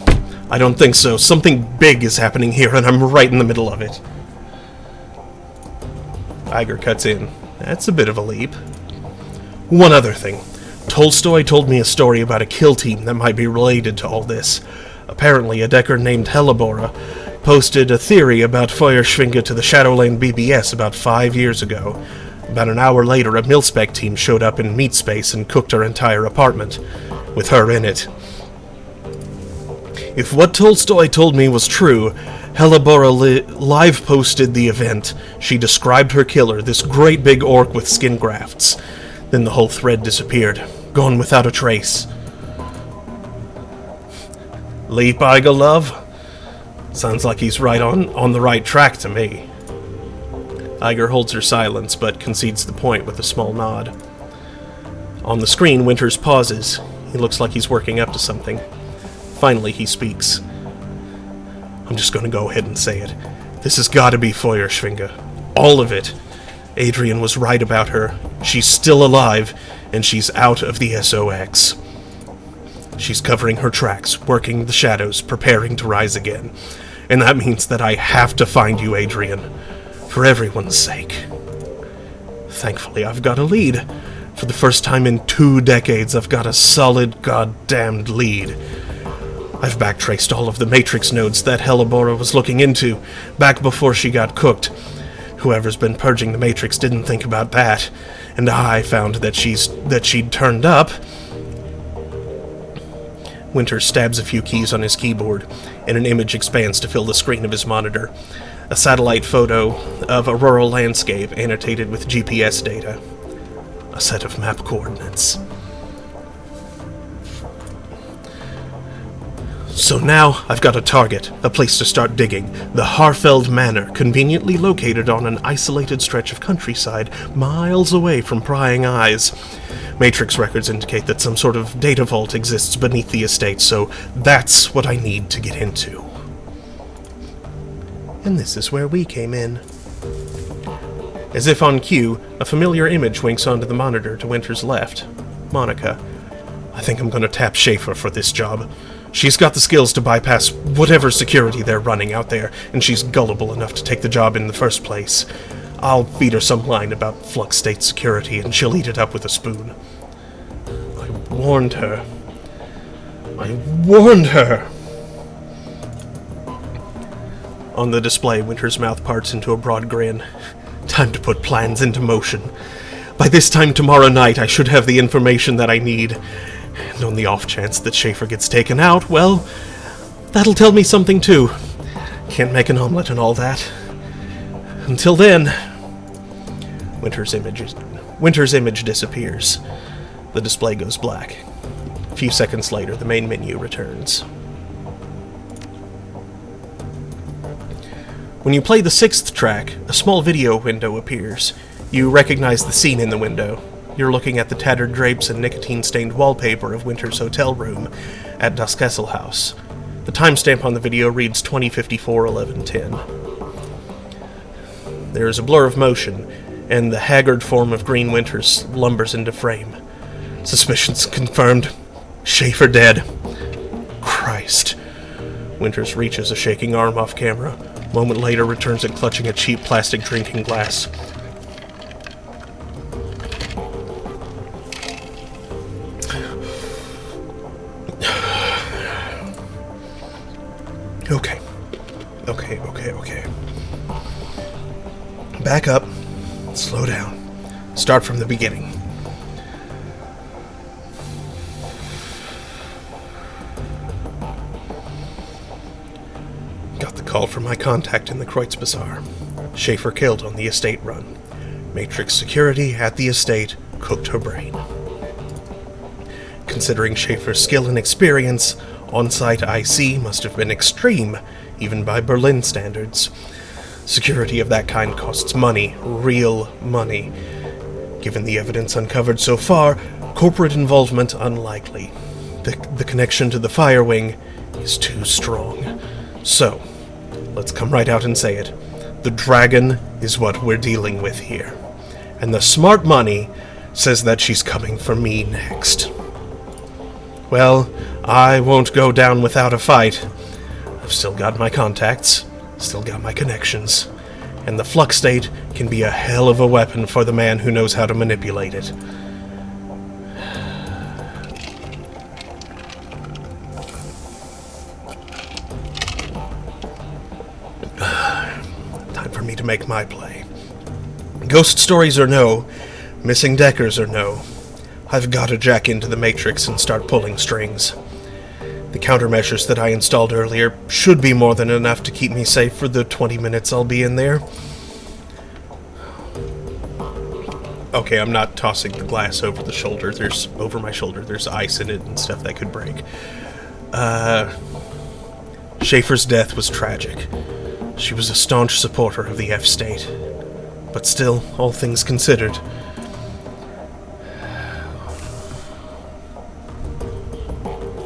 [SPEAKER 3] I don't think so. Something big is happening here, and I'm right in the middle of it. Iger cuts in. That's a bit of a leap. One other thing. Tolstoy told me a story about a kill team that might be related to all this. Apparently, a Decker named Hellebora posted a theory about Feuerschwinge to the Shadowrun BBS about 5 years ago. About an hour later, a mil-spec team showed up in meat space and cooked her entire apartment, with her in it. If what Tolstoy told me was true, Hellebora live posted the event. She described her killer, this great big orc with skin grafts. Then the whole thread disappeared, gone without a trace. Leap, Iger love? Sounds like he's right on the right track to me. Iger holds her silence, but concedes the point with a small nod. On the screen, Winters pauses. He looks like he's working up to something. Finally, he speaks. I'm just going to go ahead and say it. This has got to be Feuerschwinge. All of it. Adrian was right about her. She's still alive, and she's out of the SOX. She's covering her tracks, working the shadows, preparing to rise again. And that means that I have to find you, Adrian. For everyone's sake. Thankfully, I've got a lead. For the first time in 2 decades, I've got a solid, goddamned lead. I've backtraced all of the Matrix nodes that Hellebora was looking into, back before she got cooked. Whoever's been purging the Matrix didn't think about that, and I found that she'd turned up. Winter stabs a few keys on his keyboard, and an image expands to fill the screen of his monitor. A satellite photo of a rural landscape annotated with GPS data. A set of map coordinates. So now I've got a target, a place to start digging. The Harfeld Manor, conveniently located on an isolated stretch of countryside, miles away from prying eyes. Matrix records indicate that some sort of data vault exists beneath the estate, so that's what I need to get into. And this is where we came in. As if on cue, a familiar image winks onto the monitor to Winter's left. Monica. I think I'm gonna tap Schaefer for this job. She's got the skills to bypass whatever security they're running out there, and she's gullible enough to take the job in the first place. I'll feed her some line about Flux State security, and she'll eat it up with a spoon. I warned her. On the display, Winter's mouth parts into a broad grin. Time to put plans into motion. By this time tomorrow night, I should have the information that I need. And on the off chance that Schaefer gets taken out, well, that'll tell me something too. Can't make an omelet and all that. Until then... Winter's image disappears. The display goes black. A few seconds later, the main menu returns. When you play the 6th track, a small video window appears. You recognize the scene in the window. You're looking at the tattered drapes and nicotine-stained wallpaper of Winter's hotel room at Das Kessel House. The timestamp on the video reads 2054-1110. There is a blur of motion, and the haggard form of Green Winters lumbers into frame. Suspicions confirmed. Schaefer dead. Christ. Winters reaches a shaking arm off camera. A moment later returns it clutching a cheap plastic drinking glass. Okay. Back up. Slow down. Start from the beginning. Got the call from my contact in the Kreutz Bazaar. Schaefer killed on the estate run. Matrix security at the estate cooked her brain. Considering Schaefer's skill and experience, on-site IC must have been extreme, even by Berlin standards. Security of that kind costs money, real money. Given the evidence uncovered so far, corporate involvement unlikely. The connection to the Fire Wing is too strong. So, let's come right out and say it. The dragon is what we're dealing with here. And the smart money says that she's coming for me next. Well, I won't go down without a fight. I've still got my contacts, still got my connections, and the Flux State can be a hell of a weapon for the man who knows how to manipulate it. me to make my play. Ghost stories or no, missing Deckers or no, I've got to jack into the Matrix and start pulling strings. The countermeasures that I installed earlier should be more than enough to keep me safe for the 20 minutes I'll be in there. Okay, I'm not tossing the glass over the shoulder. Over my shoulder. There's ice in it and stuff that could break. Schaefer's death was tragic. She was a staunch supporter of the F-State. But still, all things considered...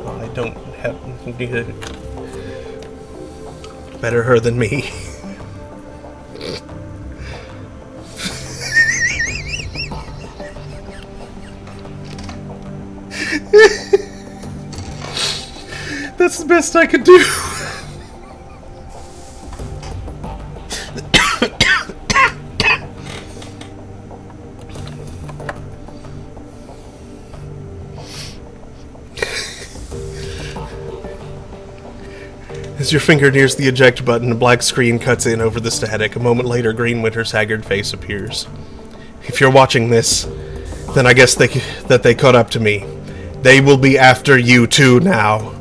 [SPEAKER 3] I don't have... Better her than me. That's the best I could do. As your finger nears the eject button, a black screen cuts in over the static. A moment later, Greenwinter's haggard face appears. If you're watching this, then I guess that they caught up to me. They will be after you too now.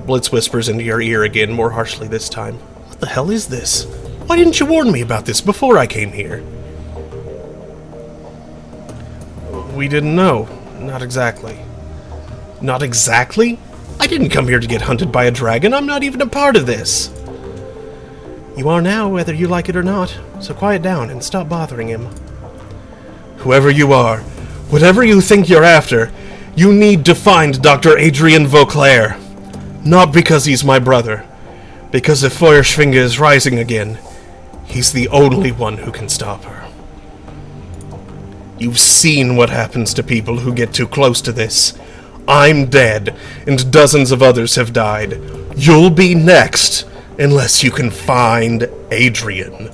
[SPEAKER 3] Blitz whispers into your ear again, more harshly this time. What the hell is this? Why didn't you warn me about this before I came here? We didn't know. Not exactly. Not exactly? I didn't come here to get hunted by a dragon. I'm not even a part of this. You are now, whether you like it or not. So quiet down and stop bothering him. Whoever you are, whatever you think you're after, you need to find Dr. Adrian Vauclair. Not because he's my brother. Because if Feuerschwinge is rising again, he's the only one who can stop her. You've seen what happens to people who get too close to this. I'm dead, and dozens of others have died. You'll be next, unless you can find Adrian.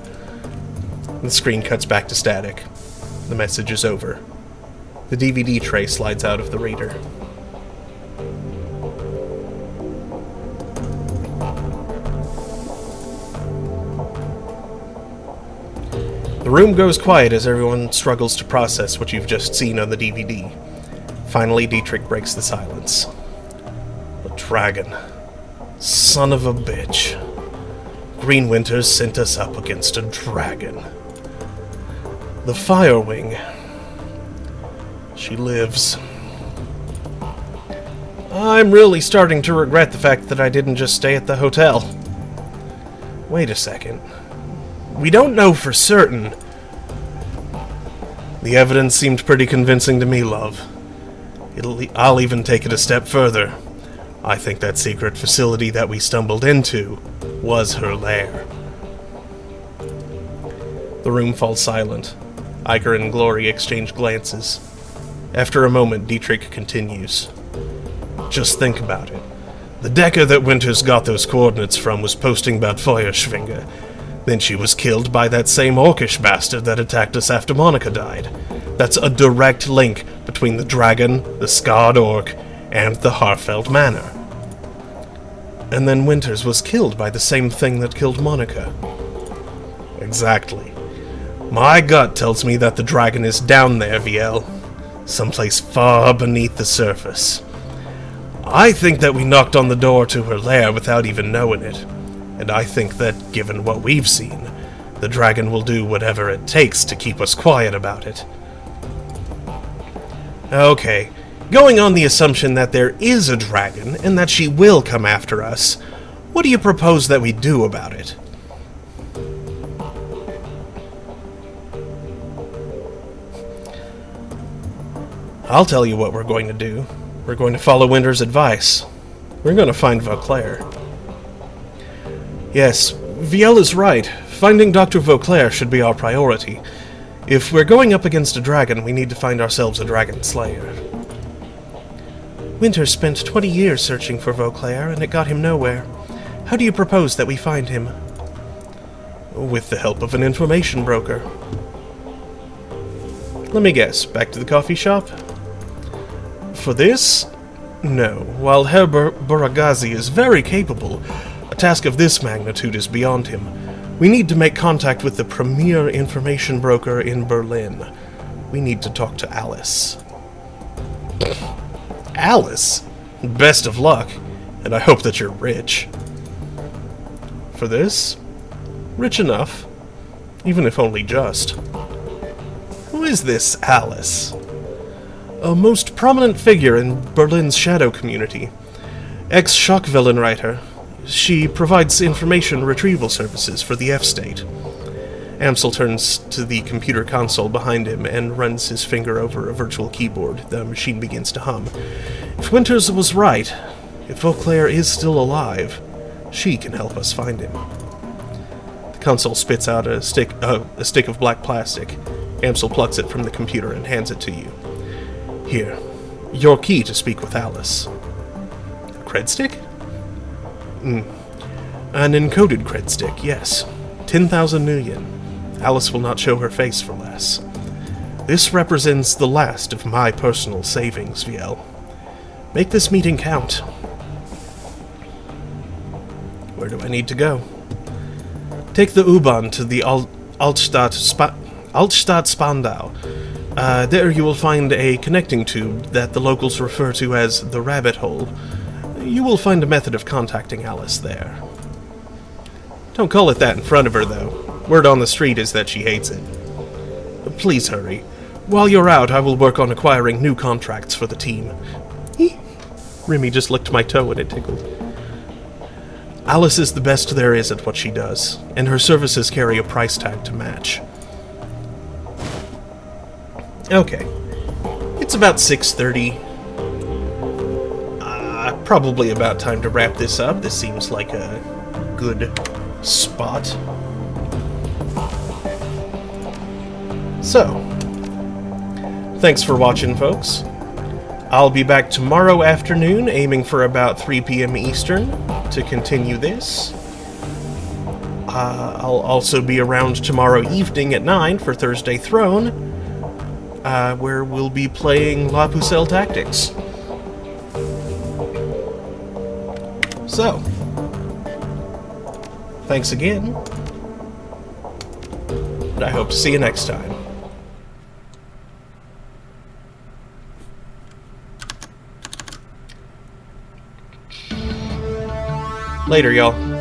[SPEAKER 3] The screen cuts back to static. The message is over. The DVD tray slides out of the reader. The room goes quiet as everyone struggles to process what you've just seen on the DVD. Finally, Dietrich breaks the silence. A dragon. Son of a bitch. Greenwinter sent us up against a dragon. The Firewing. She lives. I'm really starting to regret the fact that I didn't just stay at the hotel. Wait a second. We don't know for certain. The evidence seemed pretty convincing to me, love. I'll even take it a step further. I think that secret facility that we stumbled into was her lair. The room falls silent. Iker and Glory exchange glances. After a moment, Dietrich continues. Just think about it. The Decker that Winters got those coordinates from was posting about Feuerschwinge. Then she was killed by that same orcish bastard that attacked us after Monica died. That's a direct link between the dragon, the scarred orc, and the Harfeld Manor. And then Winters was killed by the same thing that killed Monica. Exactly. My gut tells me that the dragon is down there, VL. Someplace far beneath the surface. I think that we knocked on the door to her lair without even knowing it. And I think that, given what we've seen, the dragon will do whatever it takes to keep us quiet about it. Okay, going on the assumption that there is a dragon, and that she will come after us, what do you propose that we do about it? I'll tell you what we're going to do. We're going to follow Winter's advice. We're going to find Vauclair. Yes, Viel is right. Finding Dr. Vauclair should be our priority. If we're going up against a dragon, we need to find ourselves a dragon slayer. Winter spent 20 years searching for Vauclair, and it got him nowhere. How do you propose that we find him? With the help of an information broker. Let me guess, back to the coffee shop? For this? No. While Herr Buragazi is very capable, a task of this magnitude is beyond him. We need to make contact with the premier information broker in Berlin. We need to talk to Alice. Alice? Best of luck, and I hope that you're rich. For this? Rich enough, even if only just. Who is this Alice? A most prominent figure in Berlin's shadow community. Ex-shock villain writer. She provides information retrieval services for the F-State. Amsel turns to the computer console behind him and runs his finger over a virtual keyboard. The machine begins to hum. If Winters was right, if Vauclair is still alive, she can help us find him. The console spits out a stick of black plastic. Amsel plucks it from the computer and hands it to you. Here, your key to speak with Alice. A cred stick? An encoded cred stick, yes. 10,000 million. Alice will not show her face for less. This represents the last of my personal savings, Viel. Make this meeting count. Where do I need to go? Take the U-Bahn to the Altstadt Spandau. There you will find a connecting tube that the locals refer to as the rabbit hole. You will find a method of contacting Alice there. Don't call it that in front of her, though. Word on the street is that she hates it. Please hurry. While you're out, I will work on acquiring new contracts for the team. Remy just licked my toe and it tickled. Alice is the best there is at what she does, and her services carry a price tag to match. Okay. It's about 6:30. Probably about time to wrap this up. This seems like a good spot. So, thanks for watching, folks. I'll be back tomorrow afternoon, aiming for about 3 p.m. Eastern, to continue this. I'll also be around tomorrow evening at 9 for Thursday Throne, where we'll be playing La Pucelle Tactics. So, thanks again, and I hope to see you next time. Later, y'all.